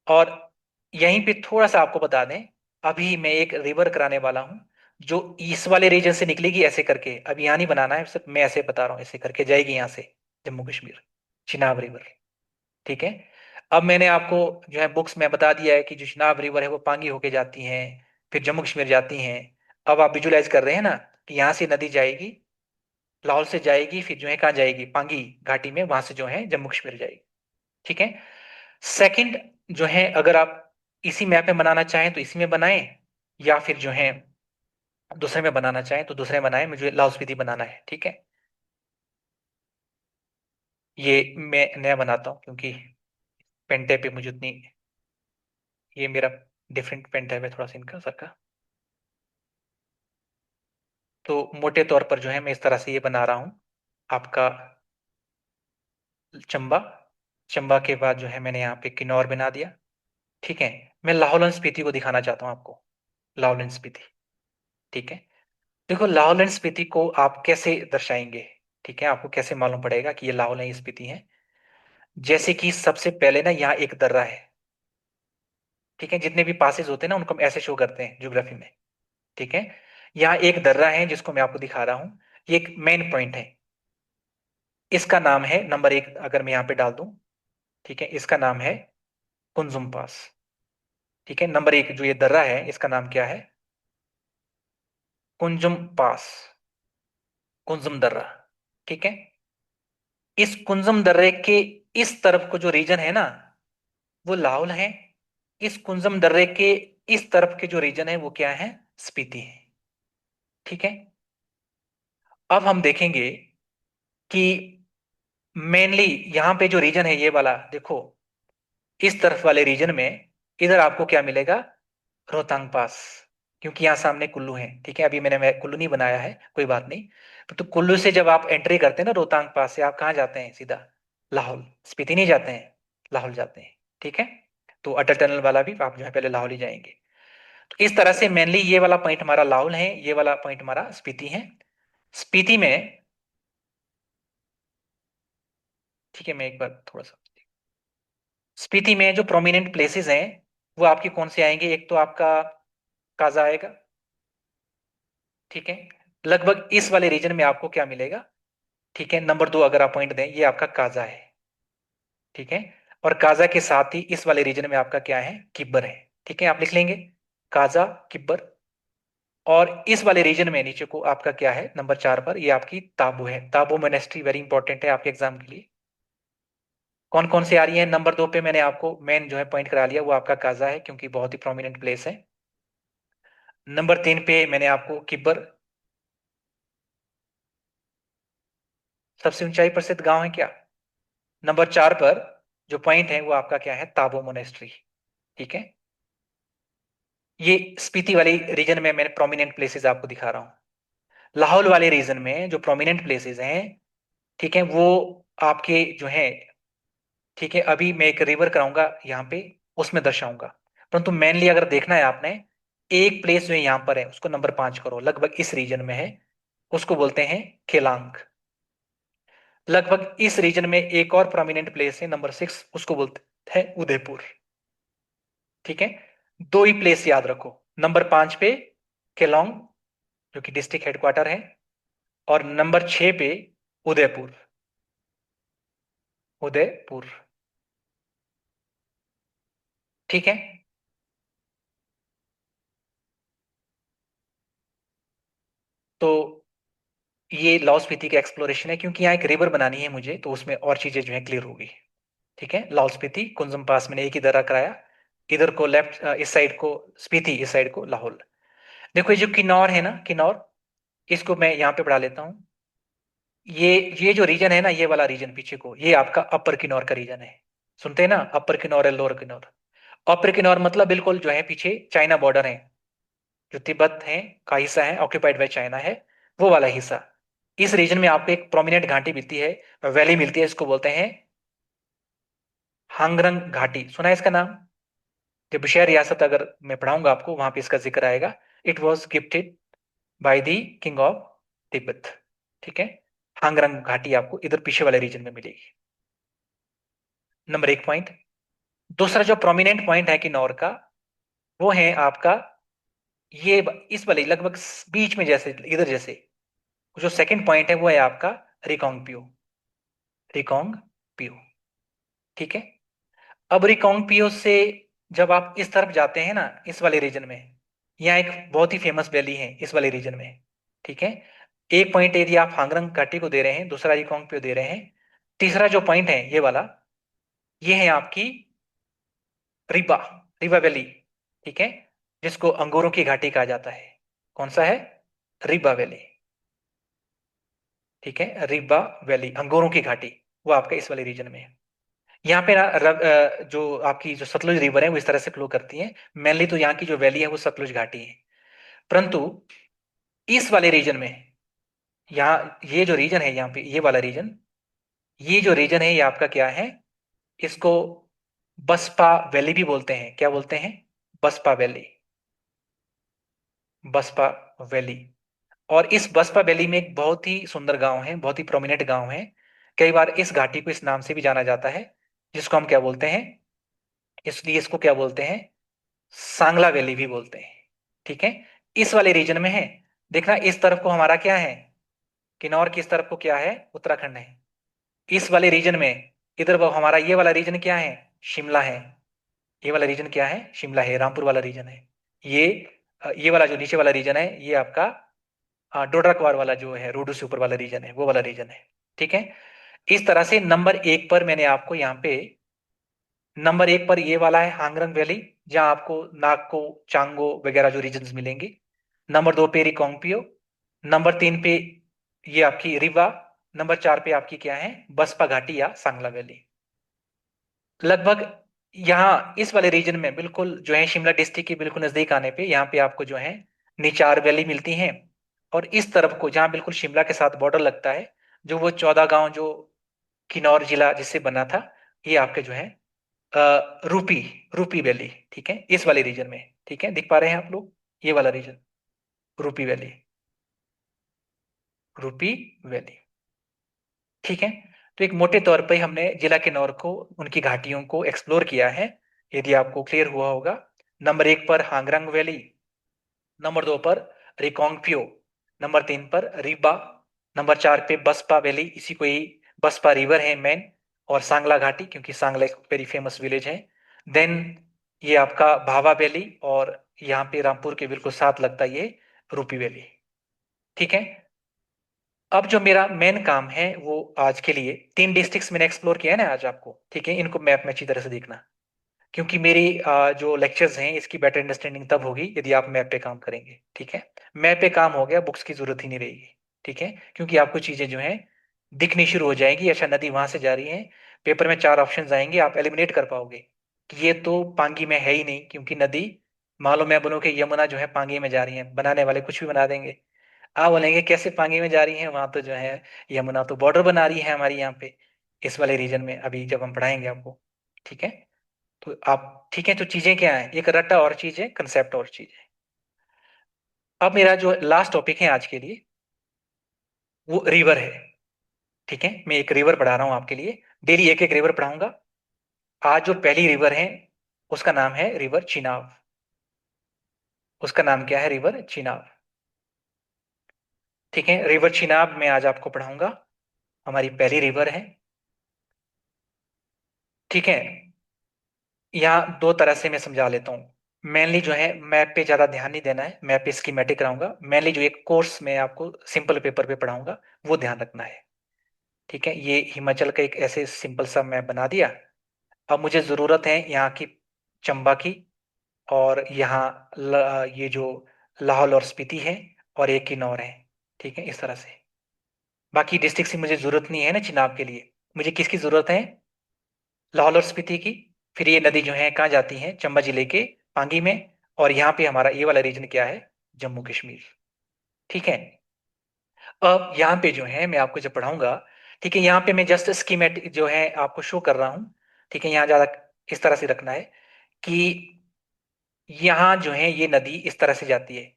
Speaker 1: और यहीं पे थोड़ा सा आपको बता दें, अभी मैं एक रिवर कराने वाला हूं जो इस वाले रीजन से निकलेगी ऐसे करके। अब यहाँ नहीं बनाना है, सिर्फ मैं ऐसे बता रहा हूँ, ऐसे करके जाएगी यहाँ से जम्मू कश्मीर, चिनाब रिवर। ठीक है। अब मैंने आपको जो है बुक्स में बता दिया है कि जो चिनाब रिवर है वो पांगी होके जाती है, फिर जम्मू कश्मीर जाती हैं। अब आप विजुलाइज कर रहे हैं ना कि यहाँ से नदी जाएगी, लाहौल से जाएगी, फिर जो है कहाँ जाएगी, पांगी घाटी में, वहां से जो है जम्मू कश्मीर जाएगी। ठीक है। सेकंड जो है, अगर आप इसी मैप में बनाना चाहें तो इसी में बनाएं, या फिर जो है दूसरे में बनाना चाहें तो दूसरे में बनाएं। मुझे लाहौल स्पीति बनाना है। ठीक है। ये मैं नया बनाता हूँ क्योंकि पेन टाइप पे मुझे उतनी, ये मेरा डिफरेंट पेन टाइप है थोड़ा सा इनका सर का। तो मोटे तौर पर जो है मैं इस तरह से ये बना रहा हूँ आपका चंबा। चंबा के बाद जो है मैंने यहाँ पे किन्नौर बना दिया। ठीक है। मैं लाहौल एंड स्पीति को दिखाना चाहता हूँ आपको, लाहौल एंड स्पीति। ठीक है। देखो लाहौल एंड स्पीति को आप कैसे दर्शाएंगे। ठीक है, आपको कैसे मालूम पड़ेगा कि ये लाहौल है, ये स्पीति है। जैसे कि सबसे पहले ना यहाँ एक दर्रा है। ठीक है, जितने भी पासेस होते हैं ना उनको हम ऐसे शो करते हैं ज्योग्राफी में। ठीक है। यहाँ एक दर्रा है जिसको मैं आपको दिखा रहा हूँ, ये एक मेन पॉइंट है। इसका नाम है नंबर एक, अगर मैं यहाँ पे डाल दूं। ठीक है, इसका नाम है कुंजुम पास। ठीक है, नंबर एक जो ये दर्रा है इसका नाम क्या है, कुंजुम पास, कुंजुम दर्रा। ठीक है। इस कुंजुम दर्रे के इस तरफ को जो रीजन है ना वो लाहौल है। इस कुंजम दर्रे के इस तरफ के जो रीजन है वो क्या है, स्पीति है। ठीक है। अब हम देखेंगे कि मेनली यहाँ पे जो रीजन है ये वाला देखो, इस तरफ वाले रीजन में इधर आपको क्या मिलेगा, रोहतांग पास। क्योंकि यहाँ सामने कुल्लू है। ठीक है, अभी मैं कुल्लू नहीं बनाया है, कोई बात नहीं। तो कुल्लू से जब आप एंट्री करते हैं ना रोहतांग पास से, आप कहाँ जाते हैं सीधा, लाहौल। स्पीति नहीं जाते हैं, लाहौल जाते हैं। ठीक है। तो अटल टनल वाला भी आप जो है पहले लाहौल ही जाएंगे। तो इस तरह से मेनली ये वाला पॉइंट हमारा लाहौल है, ये वाला पॉइंट हमारा स्पीति है। स्पीति में, ठीक है, मैं एक बार थोड़ा सा, स्पीति में जो प्रोमिनेंट प्लेसेस हैं वो आपके कौन से आएंगे, एक तो आपका काजा आएगा। ठीक है, लगभग इस वाले रीजन में आपको क्या मिलेगा। ठीक है, नंबर दो अगर आप पॉइंट दें, ये आपका काजा है। ठीक है। और काजा के साथ ही इस वाले रीजन में आपका क्या है, किब्बर है। ठीक है, आप लिख लेंगे काजा, किब्बर। और इस वाले रीजन में नीचे को आपका क्या है, नंबर 4 पर ये आपकी ताबो है। ताबो मोनेस्ट्री वेरी इंपॉर्टेंट है आपके एग्जाम के लिए। कौन कौन सी आ रही है? नंबर 2 पे मैंने आपको मेन जो है पॉइंट करा लिया, वो आपका काजा है, क्योंकि बहुत ही प्रोमिनेंट प्लेस है। नंबर 3 पे मैंने आपको किब्बर, सबसे ऊंचाई प्रसिद्ध गांव है क्या? नंबर 4 पर जो पॉइंट है वो आपका क्या है? ताबो मोनेस्ट्री। ठीक है, ये स्पीति वाली रीजन में मैंने प्रोमिनेंट प्लेसेस आपको दिखा रहा हूँ। लाहौल वाले रीजन में जो प्रोमिनेंट प्लेसेस हैं, ठीक है, वो आपके जो है, ठीक है, अभी मैं एक रिवर कराऊंगा यहाँ पे, उसमें दर्शाऊंगा। परंतु मेनली अगर देखना है आपने, एक प्लेस जो यहाँ पर है उसको नंबर 5 करो, लगभग इस रीजन में है, उसको बोलते हैं केलांग। लगभग इस रीजन में एक और प्रोमिनेंट प्लेस है नंबर 6, उसको बोलते हैं उदयपुर। ठीक है, दो ही प्लेस याद रखो। नंबर 5 पे केलोंग, जो कि डिस्ट्रिक्ट हेडक्वार्टर है, और नंबर 6 पे उदयपुर। उदयपुर। ठीक है, तो ये लाहौल स्पीति का एक्सप्लोरेशन है, क्योंकि यहाँ एक रिवर बनानी है मुझे, तो उसमें और चीजें जो है क्लियर होगी। ठीक है, लाहौल स्पीति कुंजम पास मैंने एक ही दर्रा कराया, इधर को लेफ्ट, इस साइड को स्पीति, इस साइड को लाहौल। देखो ये जो किन्नौर है ना, किन्नौर, इसको मैं यहाँ पे बढ़ा लेता हूँ। ये ये जो रीजन है ना, ये वाला रीजन पीछे को, ये आपका अपर किन्नौर का रीजन है। सुनते हैं ना, अपर किन्नौर है, लोअर किन्नौर। अपर किन्नौर मतलब बिल्कुल जो है पीछे चाइना बॉर्डर है, जो तिब्बत है का हिस्सा है, ऑक्यूपाइड बाय चाइना है, वो वाला हिस्सा। इस रीजन में आपको एक प्रोमिनेंट घाटी मिलती है, वैली मिलती है, इसको बोलते हैं हांगरंग घाटी। सुना है इसका नाम? जब बुशहर रियासत अगर मैं पढ़ाऊंगा आपको, वहां पे इसका जिक्र आएगा। It was gifted by the king of Tibet. ठीक है, हांगरंग घाटी आपको इधर पीछे वाले रीजन में मिलेगी। Number 1 point. दूसरा जो प्रोमिनेंट पॉइंट है किन्नौर का, वो है आपका ये इस वाले लगभग बीच में, जैसे इधर जैसे, जो सेकंड पॉइंट है वो है आपका रिकोंग पियो। रिकोंग पियो। ठीक है, अब रिकोंग पियो से जब आप इस तरफ जाते हैं ना, इस वाले रीजन में, यहाँ एक बहुत ही फेमस वैली है इस वाले रीजन में। ठीक है, एक पॉइंट यदि आप हांगरंग घाटी को दे रहे हैं, दूसरा रिकोंग पियो दे रहे हैं, तीसरा जो पॉइंट है ये वाला, ये है आपकी रिबा, रिबा वैली। ठीक है, जिसको अंगूरों की घाटी कहा जाता है। कौन सा है? रिबा वैली। ठीक है, रिबा वैली, अंगूरों की घाटी, वो आपका इस वाले रीजन में है। यहाँ पे ना जो आपकी जो सतलुज रिवर है वो इस तरह से फ्लो करती है। मेनली तो यहाँ की जो वैली है वो सतलुज घाटी है। परंतु इस वाले रीजन में, यहाँ ये जो रीजन है, यहाँ पे ये वाला रीजन, ये जो रीजन है ये आपका क्या है? इसको बसपा वैली भी बोलते हैं। क्या बोलते हैं? बसपा वैली। बसपा वैली। और इस बसपा वैली में एक बहुत ही सुंदर गांव है, बहुत ही प्रोमिनेंट गांव है। कई बार इस घाटी को इस नाम से भी जाना जाता है, जिसको हम क्या बोलते हैं, इसलिए इसको क्या बोलते हैं? सांगला वैली भी बोलते हैं। ठीक है, इस वाले रीजन में है। देखना इस तरफ को हमारा क्या है? किन्नौर की इस तरफ को क्या है? उत्तराखंड है। इस वाले रीजन में, इधर वो हमारा ये वाला रीजन क्या है? शिमला है। ये वाला रीजन क्या है? शिमला है, रामपुर वाला रीजन है। ये ये वाला जो नीचे वाला रीजन है, ये आपका डोडरा वाला जो है, रोडू से ऊपर वाला रीजन है, वो वाला रीजन है। ठीक है, इस तरह से नंबर 1 पर मैंने आपको यहाँ पे, नंबर 1 पर ये वाला है हांगरंग वैली, जहां आपको नागको, चांगो वगैरह जो रीजन्स मिलेंगे। नंबर 2 पे रिकोंगपियो। नंबर 3 पे ये आपकी रिवा। नंबर 4 पे आपकी क्या है? बसपा घाटी या सांगला वैली। लगभग यहाँ इस वाले रीजन में बिल्कुल जो है, शिमला डिस्ट्रिक्ट के बिल्कुल नजदीक आने पे यहाँ पे आपको जो है निचार वैली मिलती है। और इस तरफ को जहाँ बिल्कुल शिमला के साथ बॉर्डर लगता है, जो वो 14 गांव जो किन्नौर जिला जिससे बना था, ये आपके जो है रूपी, रूपी वैली। ठीक है, इस वाले रीजन में। ठीक है, दिख पा रहे हैं आप लोग? ये वाला रीजन, रूपी वैली, रूपी वैली। ठीक है, तो एक मोटे तौर पे हमने जिला किन्नौर को, उनकी घाटियों को एक्सप्लोर किया है, यदि आपको क्लियर हुआ होगा। नंबर 1 पर हांगरंग वैली, नंबर 2 पर रिकोंगपियो, नंबर 3 पर रीबा, नंबर 4 पे बसपा वैली, इसी को ही बसपा रिवर है मेन, और सांगला घाटी, क्योंकि सांगला एक वेरी फेमस विलेज है। देन ये आपका भावा वैली, और यहाँ पे रामपुर के बिल्कुल साथ लगता है ये रूपी वैली। ठीक है, अब जो मेरा मेन काम है वो आज के लिए, 3 डिस्ट्रिक्ट्स मैंने एक्सप्लोर किया है ना आज आपको, ठीक है, इनको मैप में अच्छी तरह से देखना। क्योंकि मेरी जो लेक्चर्स हैं इसकी बेटर अंडरस्टैंडिंग तब होगी यदि आप मैप पे काम करेंगे, ठीक है। मैप पे काम हो गया, बुक्स की जरूरत ही नहीं रहेगी, ठीक है। क्योंकि आपको चीजें जो हैं दिखनी शुरू हो जाएंगी। अच्छा, नदी वहां से जा रही है, पेपर में 4 ऑप्शंस आएंगे, आप एलिमिनेट कर पाओगे कि ये तो पांगी में है ही नहीं, क्योंकि नदी, मान लो मैं बोलूँ कि यमुना जो है पांगी में जा रही है, बनाने वाले कुछ भी बना देंगे। आप बोलेंगे कैसे पांगी में जा रही है, वहां तो जो है यमुना तो बॉर्डर बना रही है हमारी यहाँ पे, इस वाले रीजन में, अभी जब हम पढ़ाएंगे आपको, ठीक है। तो आप, ठीक है, तो चीजें क्या है, एक रट्टा और चीज है, कंसेप्ट और चीज है। अब मेरा जो लास्ट टॉपिक है आज के लिए वो रिवर है, ठीक है। मैं एक रिवर पढ़ा रहा हूँ आपके लिए, डेली एक एक रिवर पढ़ाऊंगा। आज जो पहली रिवर है उसका नाम है रिवर चिनाब। उसका नाम क्या है, रिवर चिनाब, ठीक है। रिवर चिनाब में आज आपको पढ़ाऊंगा, हमारी पहली रिवर है, ठीक है। यहाँ 2 तरह से मैं समझा लेता हूँ। मेनली जो है मैप पे ज्यादा ध्यान नहीं देना है, मैप पे स्कीमेटिक कराऊंगा। मेनली जो एक कोर्स में आपको सिंपल पेपर पे पढ़ाऊंगा वो ध्यान रखना है, ठीक है। ये हिमाचल का एक ऐसे सिंपल सा मैप बना दिया। अब मुझे जरूरत है यहाँ की, चंबा की, और यहाँ ये जो लाहौल और स्पीति है, और एक किन्नौर है, ठीक है, इस तरह से। बाकी डिस्ट्रिक्ट की मुझे जरूरत नहीं है ना चिनाब के लिए। मुझे किसकी जरूरत है, लाहौल और स्पीति की। फिर ये नदी जो है कहाँ जाती है, चंबा जिले के पांगी में। और यहाँ पे हमारा ये वाला रीजन क्या है, जम्मू कश्मीर, ठीक है। अब यहाँ पे जो है मैं आपको जब पढ़ाऊंगा, ठीक है, यहाँ पे मैं जस्ट स्कीमेटिक जो है आपको शो कर रहा हूँ, ठीक है। यहाँ ज्यादा इस तरह से रखना है कि यहाँ जो है ये नदी इस तरह से जाती है,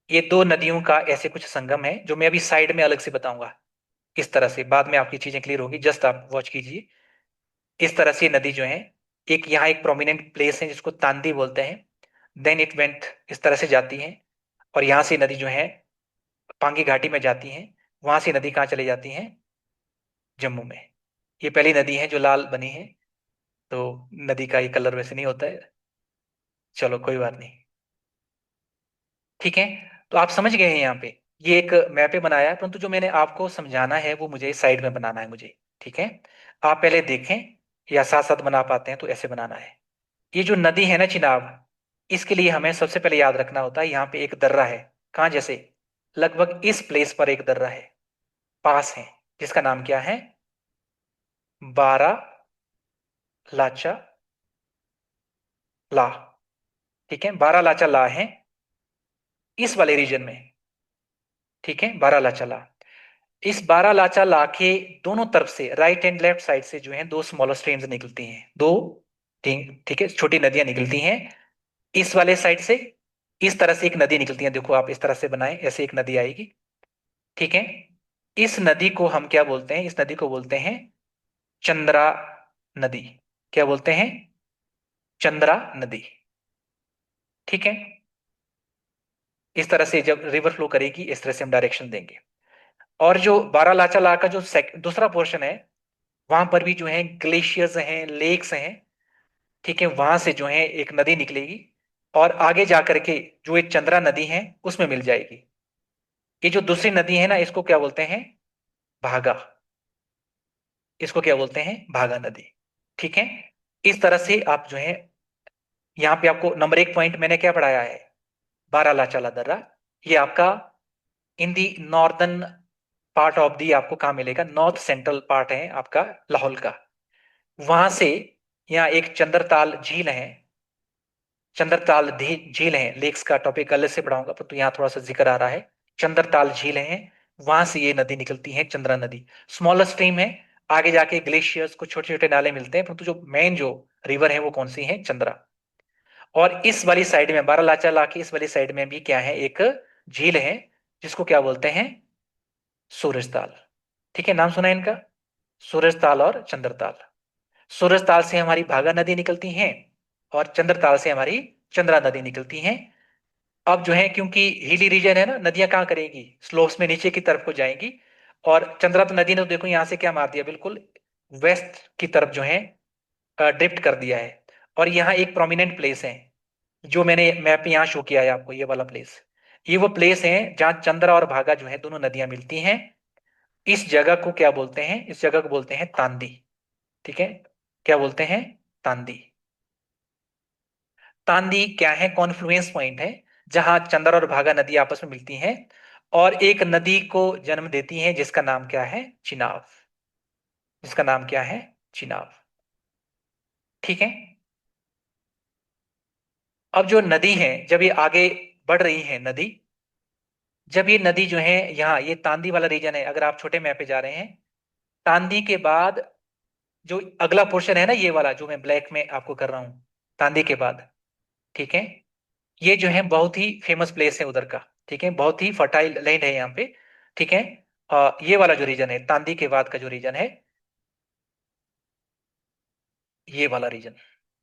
Speaker 1: ये दो नदियों का ऐसे कुछ संगम है जो मैं अभी साइड में अलग से बताऊंगा। इस तरह से बाद में आपकी चीजें क्लियर होगी, जस्ट आप वॉच कीजिए। इस तरह से नदी जो है, एक यहाँ एक प्रोमिनेंट प्लेस है जिसको तांदी बोलते हैं, देन इट वेंट, इस तरह से जाती है। और यहाँ से नदी जो है पांगी घाटी में जाती है। वहां से नदी कहाँ चली जाती है, जम्मू में। ये पहली नदी है जो लाल बनी है। तो नदी का ये कलर वैसे नहीं होता है, चलो कोई बात नहीं, ठीक है। तो आप समझ गए हैं यहाँ पे, ये एक मैप पे बनाया है, परंतु जो मैंने आपको समझाना है वो मुझे साइड में बनाना है मुझे, ठीक है। आप पहले देखें, या साथ साथ बना पाते हैं तो ऐसे बनाना है। ये जो नदी है ना चिनाब, इसके लिए हमें सबसे पहले याद रखना होता है यहाँ पे एक दर्रा है। कहाँ, जैसे लगभग इस प्लेस पर एक दर्रा है, पास है, जिसका नाम क्या है, बारा लाचा ला, ठीक है। बारा लाचा ला है इस वाले रीजन में, ठीक है, बारा लाचा ला। इस बारा लाचा ला के दोनों तरफ से, राइट एंड लेफ्ट साइड से जो है दो स्मॉलर स्ट्रीम्स निकलती हैं, दो, ठीक ठीक है, छोटी नदियां निकलती हैं। इस वाले साइड से इस तरह से एक नदी निकलती है, देखो आप इस तरह से बनाए, ऐसे एक नदी आएगी, ठीक है। इस नदी को हम क्या बोलते हैं, इस नदी को बोलते हैं चंद्रा नदी। क्या बोलते हैं, चंद्रा नदी, ठीक है। इस तरह से जब रिवर फ्लो करेगी इस तरह से हम डायरेक्शन देंगे। और जो बारालाचा ला का जो दूसरा पोर्शन है, वहां पर भी जो है ग्लेशियर्स हैं, लेक्स हैं, ठीक है। वहां से जो है एक नदी निकलेगी, और आगे जा करके जो एक चंद्रा नदी है उसमें मिल जाएगी। ये जो दूसरी नदी है ना, इसको क्या बोलते हैं, भागा। इसको क्या बोलते हैं, भागा नदी, ठीक है। इस तरह से आप जो है, यहाँ पे आपको नंबर 1 पॉइंट मैंने क्या पढ़ाया है, बारालाचा दर्रा। ये आपका in the northern part of the, आपको कहाँ मिलेगा, नॉर्थ सेंट्रल पार्ट है आपका लाहौल का। वहां से यहाँ एक चंद्रताल झील है, चंद्रताल झील है, लेक्स का टॉपिक अलग से पढ़ाऊंगा, पर तो यहाँ थोड़ा सा जिक्र आ रहा है। चंद्रताल झील है, वहां से ये नदी निकलती है, चंद्रा नदी। स्मॉलर स्ट्रीम है, आगे जाके ग्लेशियर्स को छोटे छोटे नाले मिलते हैं, परंतु जो मेन जो रिवर है वो कौन सी है, चंद्रा। और इस वाली साइड में बारालाचा ला की इस वाली साइड में भी क्या है, एक झील है, जिसको क्या बोलते हैं, सूरजताल, ठीक है। नाम सुना है इनका, सूरजताल और चंद्रताल। सूरजताल से हमारी भागा नदी निकलती है, और चंद्रताल से हमारी चंद्रा नदी निकलती है। अब जो है क्योंकि हिली रीजन है ना, नदियां कहाँ करेंगी, स्लोप्स में नीचे की तरफ को जाएंगी। और चंद्रा तो नदी ने तो देखो यहाँ से क्या मार दिया, बिल्कुल वेस्ट की तरफ जो है ड्रिफ्ट कर दिया है। और यहाँ एक प्रोमिनेंट प्लेस है जो मैंने मैप यहाँ शो किया है आपको, ये वाला प्लेस। ये वो प्लेस है जहाँ चंद्रा और भागा जो है दोनों नदियां मिलती हैं। इस जगह को क्या बोलते हैं? इस जगह को बोलते हैं तांदी। ठीक है, क्या बोलते हैं? तांदी। तांदी क्या है? कॉन्फ्लुएंस पॉइंट है, जहां चंद्र और भागा नदी आपस में मिलती हैं और एक नदी को जन्म देती हैं, जिसका नाम क्या है? चिनाब। जिसका नाम क्या है? चिनाब। ठीक है। अब जो नदी है, जब ये आगे बढ़ रही है नदी, जब ये नदी जो है, यहाँ ये तांदी वाला रीजन है, अगर आप छोटे मैप पे जा रहे हैं, तांदी के बाद जो अगला पोर्शन है ना, ये वाला जो मैं ब्लैक में आपको कर रहा हूं, तांदी के बाद, ठीक है, ये जो है बहुत ही फेमस प्लेस है उधर का। ठीक है, बहुत ही फर्टाइल लैंड है यहाँ पे। ठीक है, ये वाला जो रीजन है, तांदी के बाद का जो रीजन है, ये वाला रीजन।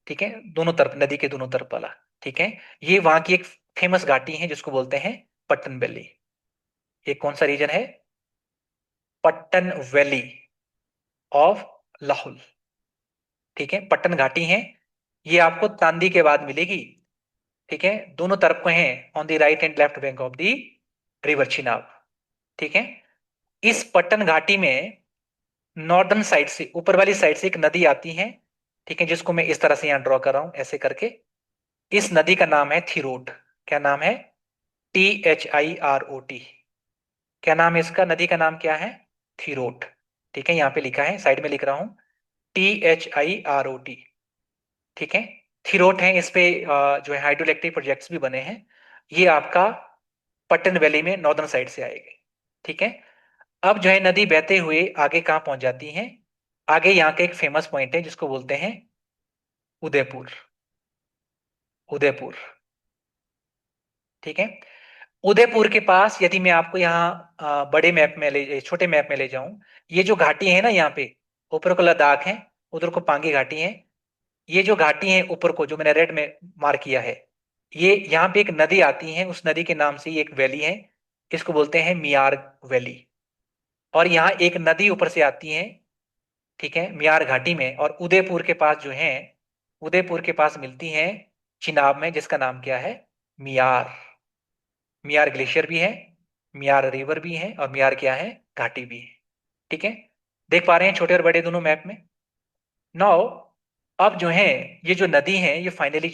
Speaker 1: ठीक है, दोनों तरफ, नदी के दोनों तरफ वाला। ठीक है, ये वहां की एक फेमस घाटी है जिसको बोलते हैं पट्टन वैली। ये कौन सा रीजन है? Pattan valley of Lahaul. ठीक है, पट्टन घाटी है, ये आपको तांदी के बाद मिलेगी। ठीक है, दोनों तरफ को है, on the right and left bank of the river Chenab. ठीक है, इस पट्टन घाटी में नॉर्दर्न साइड से, ऊपर वाली साइड से एक नदी आती है। ठीक है, जिसको मैं इस तरह से यहां ड्रॉ कर रहा हूं, ऐसे करके। इस नदी का नाम है थिरोट। क्या नाम है? THIROT। क्या नाम है इसका? नदी का नाम क्या है? थिरोट। ठीक है, यहाँ पे लिखा है, साइड में लिख रहा हूं, THIROT। ठीक है, थिरोट है, इस पे जो है हाइड्रो इलेक्ट्रिक प्रोजेक्ट्स भी बने हैं। ये आपका पट्टन वैली में नॉर्दर्न साइड से आएगी। ठीक है, अब जो है नदी बहते हुए आगे कहाँ पहुंच जाती है? आगे यहाँ का एक फेमस पॉइंट है जिसको बोलते हैं उदयपुर। उदयपुर। ठीक है, उदयपुर के पास यदि मैं आपको यहाँ बड़े मैप में ले, छोटे मैप में ले जाऊं, ये जो घाटी है ना यहाँ पे, ऊपर को लद्दाख है, उधर को पांगी घाटी है। ये जो घाटी है ऊपर को, जो मैंने रेड में मार्क किया है, ये यहाँ पे एक नदी आती है, उस नदी के नाम से ये एक वैली है, इसको बोलते हैं मियार वैली। और यहाँ एक नदी ऊपर से आती है, ठीक है, मियार घाटी में, और उदयपुर के पास जो है, उदयपुर के पास मिलती है चिनाब में, जिसका नाम क्या है? मियार। मियार ग्लेशियर भी है, मियार रिवर भी है, और मियार क्या है? घाटी भी है। ठीक है, देख पा रहे हैं छोटे और बड़े दोनों मैप में? नाउ, अब जो है, ये जो नदी है, ये फाइनली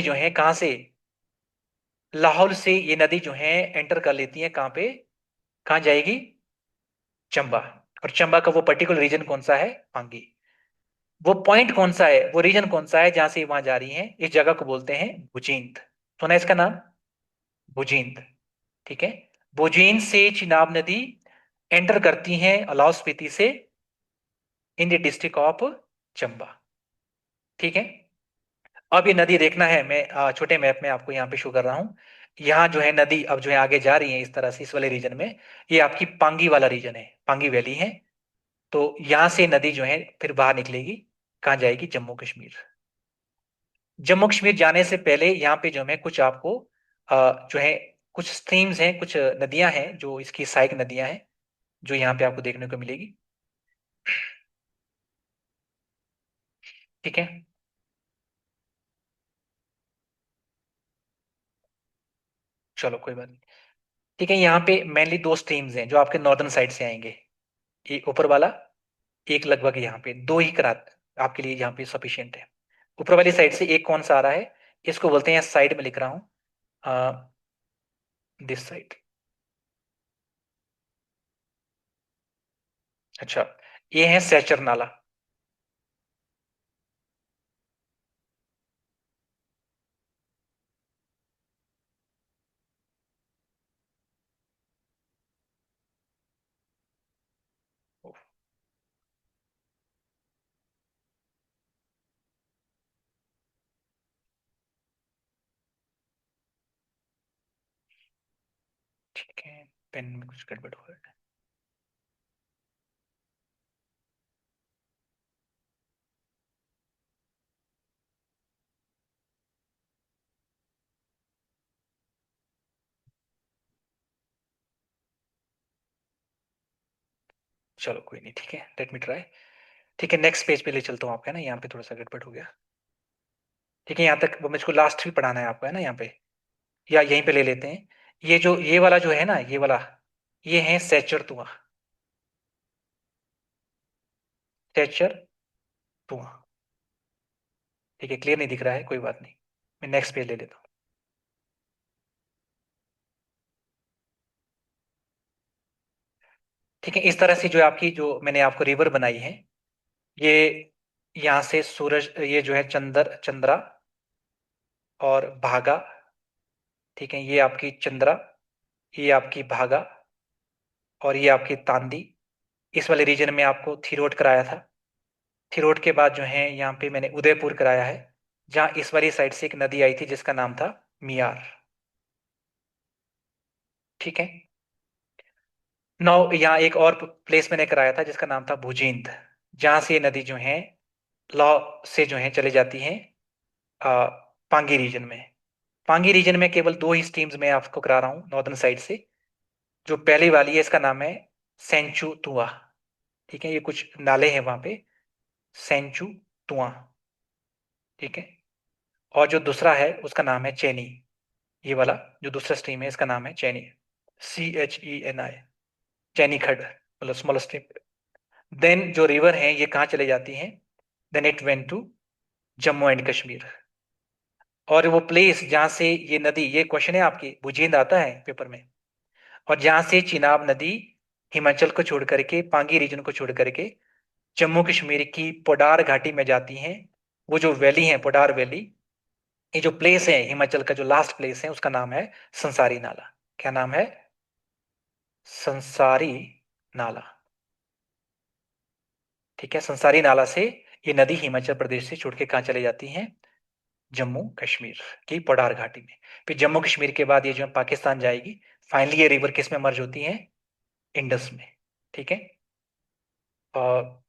Speaker 1: जो है कहाँ से, लाहौल से ये नदी जो है एंटर कर लेती है कहाँ पे? कहाँ जाएगी? चंबा। और चंबा का वो पर्टिकुलर रीजन कौन सा है? पांगी। वो पॉइंट कौन सा है, वो रीजन कौन सा है जहां से वहां जा रही है? इस जगह को बोलते हैं भुजींत। सुना है इसका नाम? भुजींत। ठीक है, भुजींत से चिनाब नदी एंटर करती है लाहौल स्पीति से, in the district of Chamba. ठीक है, अब ये नदी देखना है, मैं छोटे मैप में आपको यहाँ पे शो कर रहा हूँ। यहाँ जो है नदी अब जो है आगे जा रही है इस तरह से, इस वाले रीजन में, ये आपकी पांगी वाला रीजन है, पांगी वैली है। तो यहाँ से नदी जो है फिर बाहर निकलेगी, कहाँ जाएगी? जम्मू कश्मीर। जम्मू कश्मीर जाने से पहले यहाँ पे जो है कुछ आपको जो है कुछ स्ट्रीम्स हैं, कुछ नदियां हैं, जो इसकी सहायक नदियां हैं, जो यहाँ पे आपको देखने को मिलेगी। ठीक है, चलो कोई बात नहीं। ठीक है, यहाँ पे मेनली दो स्ट्रीम्स हैं जो आपके नॉर्दर्न साइड से आएंगे, एक ऊपर वाला, एक लगभग यहाँ पे, दो ही करा आपके लिए यहाँ पे सफिशियंट है। ऊपर वाली साइड से एक कौन सा आ रहा है? इसको बोलते हैं, साइड में लिख रहा हूँ, दिस साइड। अच्छा, ये है सैचर नाला। ठीक है, पेन में कुछ गड़बड़ हो रहा है। चलो कोई नहीं, ठीक है, लेट मी ट्राई। ठीक है, नेक्स्ट पेज पे ले चलता हूँ आपका, है ना, यहाँ पे थोड़ा सा गड़बड़ हो गया। ठीक है, यहाँ तक वो मुझको लास्ट भी पढ़ाना है आपको, है ना, यहाँ पे, या यहीं पे ले लेते हैं। ये जो, ये वाला जो है ना, ये वाला, ये हैं सेचर तुआ। सेचर तुआ। ठीक है, क्लियर नहीं दिख रहा है, कोई बात नहीं। मैं नेक्स्ट पेज ले लेता हूँ। ठीक है, इस तरह से जो आपकी, जो मैंने आपको रिवर बनाई है, ये यहाँ से सूरज, ये जो है चंद्र, चंद्रा और भागा। ठीक है, ये आपकी चंद्रा, ये आपकी भागा, और ये आपकी तांदी। इस वाले रीजन में आपको थिरोट कराया था। थिरोट के बाद जो है यहाँ पे मैंने उदयपुर कराया है, जहाँ इस वाली साइड से एक नदी आई थी जिसका नाम था मियार। ठीक है। नौ यहाँ एक और प्लेस मैंने कराया था जिसका नाम था भुजिंद, जहाँ से ये नदी जो है लॉ से जो है चले जाती हैं आ, पांगी रीजन में। पांगी रीजन में केवल दो ही स्ट्रीम्स मैं आपको करा रहा हूँ नॉर्दर्न साइड से। जो पहली वाली है इसका नाम है सेंचू तुआ। ठीक है, ये कुछ नाले हैं वहां पे, सेंचू तुआ। ठीक है। और जो दूसरा है उसका नाम है चैनी। ये वाला जो दूसरा स्ट्रीम है इसका नाम है चैनी, CHENI, चैनी खड, मतलब स्मॉल स्ट्रीम। देन जो रिवर है ये कहाँ चले जाती हैं? Then it went to Jammu and Kashmir. और वो प्लेस जहाँ से ये नदी, ये क्वेश्चन है आपकी, बुझेंद आता है पेपर में। और जहाँ से चिनाब नदी हिमाचल को छोड़ करके, पांगी रीजन को छोड़ करके जम्मू कश्मीर की पोडार घाटी में जाती हैं, वो जो वैली है पोडार वैली, ये जो प्लेस है हिमाचल का जो लास्ट प्लेस है उसका नाम है संसारी नाला। क्या नाम है? संसारी नाला। ठीक है, संसारी नाला से ये नदी हिमाचल प्रदेश से छूट के कहाँ चले जाती हैं? जम्मू कश्मीर की पोडार घाटी में। फिर जम्मू कश्मीर के बाद ये जो है पाकिस्तान जाएगी। फाइनली ये रिवर किस में मर्ज होती है? इंडस में। ठीक है। और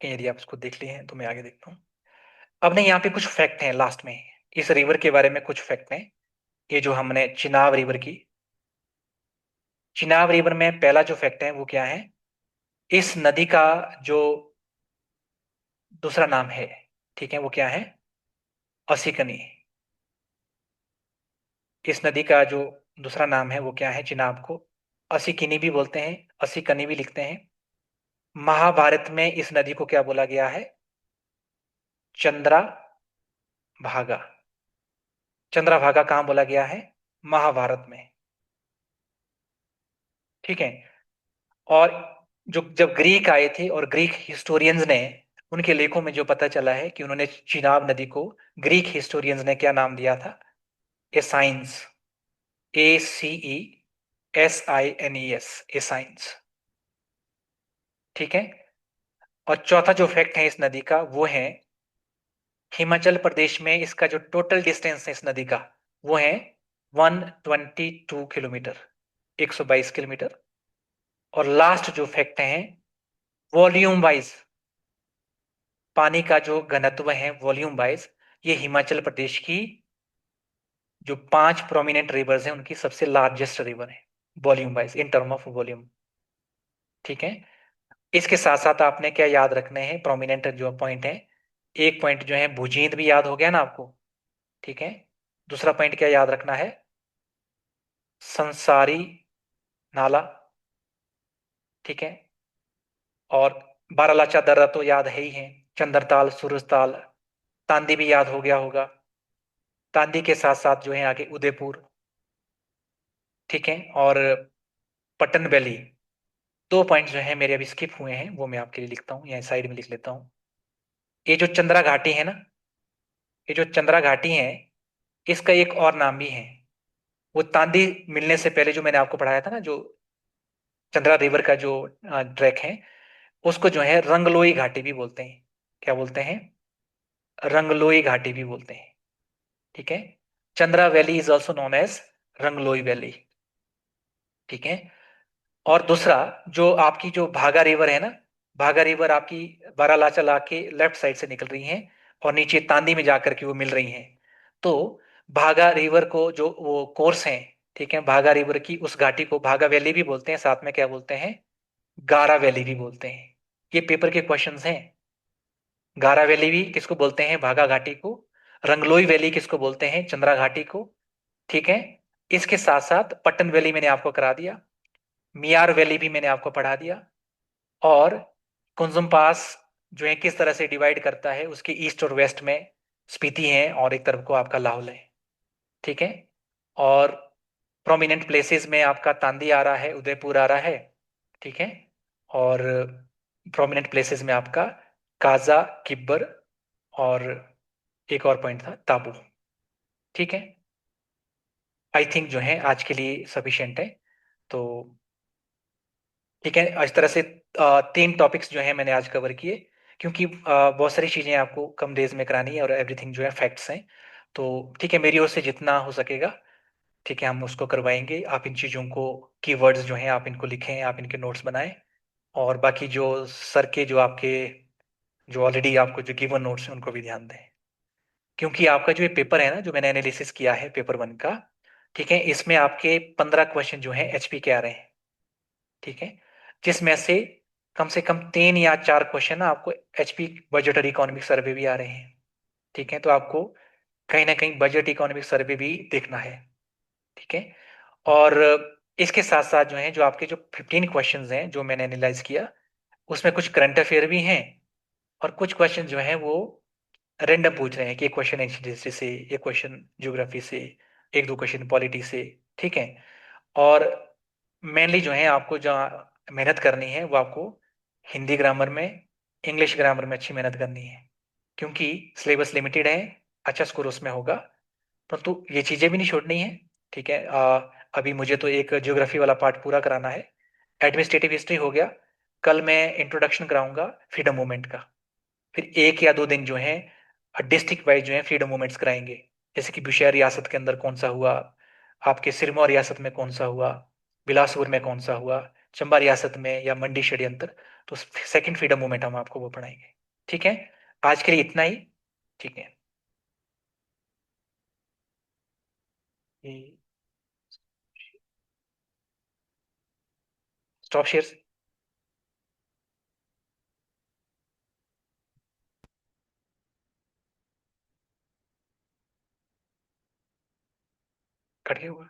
Speaker 1: यदि आप इसको देख लिए हैं तो मैं आगे देखता हूँ। अब नहीं, यहाँ पे कुछ फैक्ट हैं लास्ट में, इस रिवर के बारे में कुछ फैक्ट हैं। ये जो हमने चिनाब रिवर की, चिनाब रिवर में पहला जो फैक्ट है वो क्या है? इस नदी का जो दूसरा नाम है, ठीक है, वो क्या है? असिकनी। इस नदी का जो दूसरा नाम है वो क्या है? चिनाब को असिकिनी भी बोलते हैं, असिकनी भी लिखते हैं। महाभारत में इस नदी को क्या बोला गया है? चंद्रा भागा। चंद्रा भागा कहाँ बोला गया है? महाभारत में। ठीक है। और जो जब ग्रीक आए थे और ग्रीक हिस्टोरियंस ने, उनके लेखों में जो पता चला है कि उन्होंने चिनाब नदी को, ग्रीक हिस्टोरियंस ने क्या नाम दिया था? ए साइंस, ACESINES, ए साइंस। ठीक है। और चौथा जो फैक्ट है इस नदी का वो है, हिमाचल प्रदेश में इसका जो टोटल डिस्टेंस है इस नदी का वो है 122 किलोमीटर, 122 किलोमीटर। और लास्ट जो फैक्ट है, वॉल्यूम वाइज, पानी का जो घनत्व है वॉल्यूम वाइज, ये हिमाचल प्रदेश की जो 5 प्रोमिनेंट रिवर्स हैं उनकी सबसे लार्जेस्ट रिवर है, volume wise, in term of volume. ठीक है। इसके साथ साथ आपने क्या याद रखने हैं प्रोमिनेंट जो पॉइंट है? एक पॉइंट जो है भुजींद भी याद हो गया ना आपको। ठीक है। दूसरा पॉइंट क्या याद रखना है? संसारी नाला। ठीक है। और बारालाचा दर्रा तो याद है ही है, चंद्रताल, सूरजताल, तांदी भी याद हो गया होगा। तांदी के साथ साथ जो है आगे उदयपुर। ठीक है। और पटन वैली। दो पॉइंट जो है मेरे अभी स्किप हुए हैं, वो मैं आपके लिए लिखता हूँ, यहाँ साइड में लिख लेता हूँ। ये जो चंद्रा घाटी है ना, ये जो चंद्रा घाटी है, इसका एक और नाम भी है। वो तांदी मिलने से पहले जो मैंने आपको पढ़ाया था ना, जो चंद्रा रिवर का जो ट्रैक है, उसको जो है रंगलोई घाटी भी बोलते हैं। क्या बोलते हैं? रंगलोई घाटी भी बोलते हैं। ठीक है। Chandra valley is also known as Rangoli valley. ठीक है। और दूसरा, जो आपकी जो भागा रिवर है ना, भागा रिवर आपकी बारालाचा के लेफ्ट साइड से निकल रही है और नीचे तांदी में जाकर के वो मिल रही हैं। तो भागा रिवर को जो वो कोर्स है, ठीक है, भागा रिवर की उस घाटी को भागा वैली भी बोलते हैं, साथ में क्या बोलते हैं? गारा वैली भी बोलते हैं। ये पेपर के क्वेश्चंस हैं। गारा वैली भी किसको बोलते हैं? भागा घाटी को। रंगलोई वैली किसको बोलते हैं? चंद्रा घाटी को। ठीक है। इसके साथ साथ पट्टन वैली मैंने आपको करा दिया, मियार वैली भी मैंने आपको पढ़ा दिया, और कुंजुम पास जो है किस तरह से डिवाइड करता है, उसके ईस्ट और वेस्ट में स्पीति है और एक तरफ को आपका लाहौल है। ठीक है। और प्रोमिनेंट प्लेसेस में आपका तांदी आ रहा है, उदयपुर आ रहा है। ठीक है। और प्रोमिनेंट प्लेसेस में आपका काजा, किब्बर, और एक और पॉइंट था ताबू। ठीक है। आई थिंक जो है आज के लिए सफिशिएंट है। तो ठीक है, इस तरह से तीन टॉपिक्स जो है मैंने आज कवर किए, क्योंकि बहुत सारी चीजें आपको कम डेज में करानी है और एवरीथिंग जो है फैक्ट्स हैं। तो ठीक है, मेरी ओर से जितना हो सकेगा, ठीक है, हम उसको करवाएंगे। आप इन चीजों को, कीवर्ड्स जो हैं आप इनको लिखें, आप इनके नोट्स बनाएं। और बाकी जो सर के जो आपके, जो ऑलरेडी आपको जो गिवन नोट्स हैं उनको भी ध्यान दें। क्योंकि आपका जो ये पेपर है ना, जो मैंने एनालिसिस किया है पेपर वन का, ठीक है, इसमें आपके 15 क्वेश्चन जो हैं एचपी के आ रहे हैं। ठीक है। जिसमें से कम 3 या 4 क्वेश्चन ना आपको एचपी बजटरी इकोनॉमिक सर्वे भी आ रहे हैं। ठीक है। तो आपको कहीं ना कहीं बजट इकोनॉमिक सर्वे भी देखना है। ठीक है। और इसके साथ साथ जो है, जो आपके जो 15 क्वेश्चंस हैं जो मैंने एनालाइज किया, उसमें कुछ करंट अफेयर भी हैं, और कुछ क्वेश्चन जो हैं वो रेंडम पूछ रहे हैं कि एक क्वेश्चन एंशियंट हिस्ट्री से, एक क्वेश्चन ज्योग्राफी से, एक दो क्वेश्चन पॉलिटी से। ठीक है। और मेनली जो है आपको जो मेहनत करनी है वो आपको हिंदी ग्रामर में, इंग्लिश ग्रामर में अच्छी मेहनत करनी है, क्योंकि सिलेबस लिमिटेड है। अच्छा स्कोर उसमें होगा, परंतु ये चीजें भी नहीं छोड़नी है। ठीक है। अभी मुझे तो एक ज्योग्राफी वाला पार्ट पूरा कराना है। एडमिनिस्ट्रेटिव हिस्ट्री हो गया। कल मैं इंट्रोडक्शन कराऊंगा फ्रीडम मूवमेंट का। फिर 1 या 2 दिन जो है डिस्ट्रिक्ट वाइज जो है फ्रीडम मूवमेंट्स कराएंगे। जैसे कि बुशहर रियासत के अंदर कौन सा हुआ, आपके सिरमौर रियासत में कौन सा हुआ, बिलासपुर में कौन सा हुआ, चंबा रियासत में, या मंडी षड्यंत्र। तो सेकंड फ्रीडम मूवमेंट हम आपको वो पढ़ाएंगे। ठीक है। आज के लिए इतना ही। ठीक है। स्टॉप शेयर कट गया हुआ।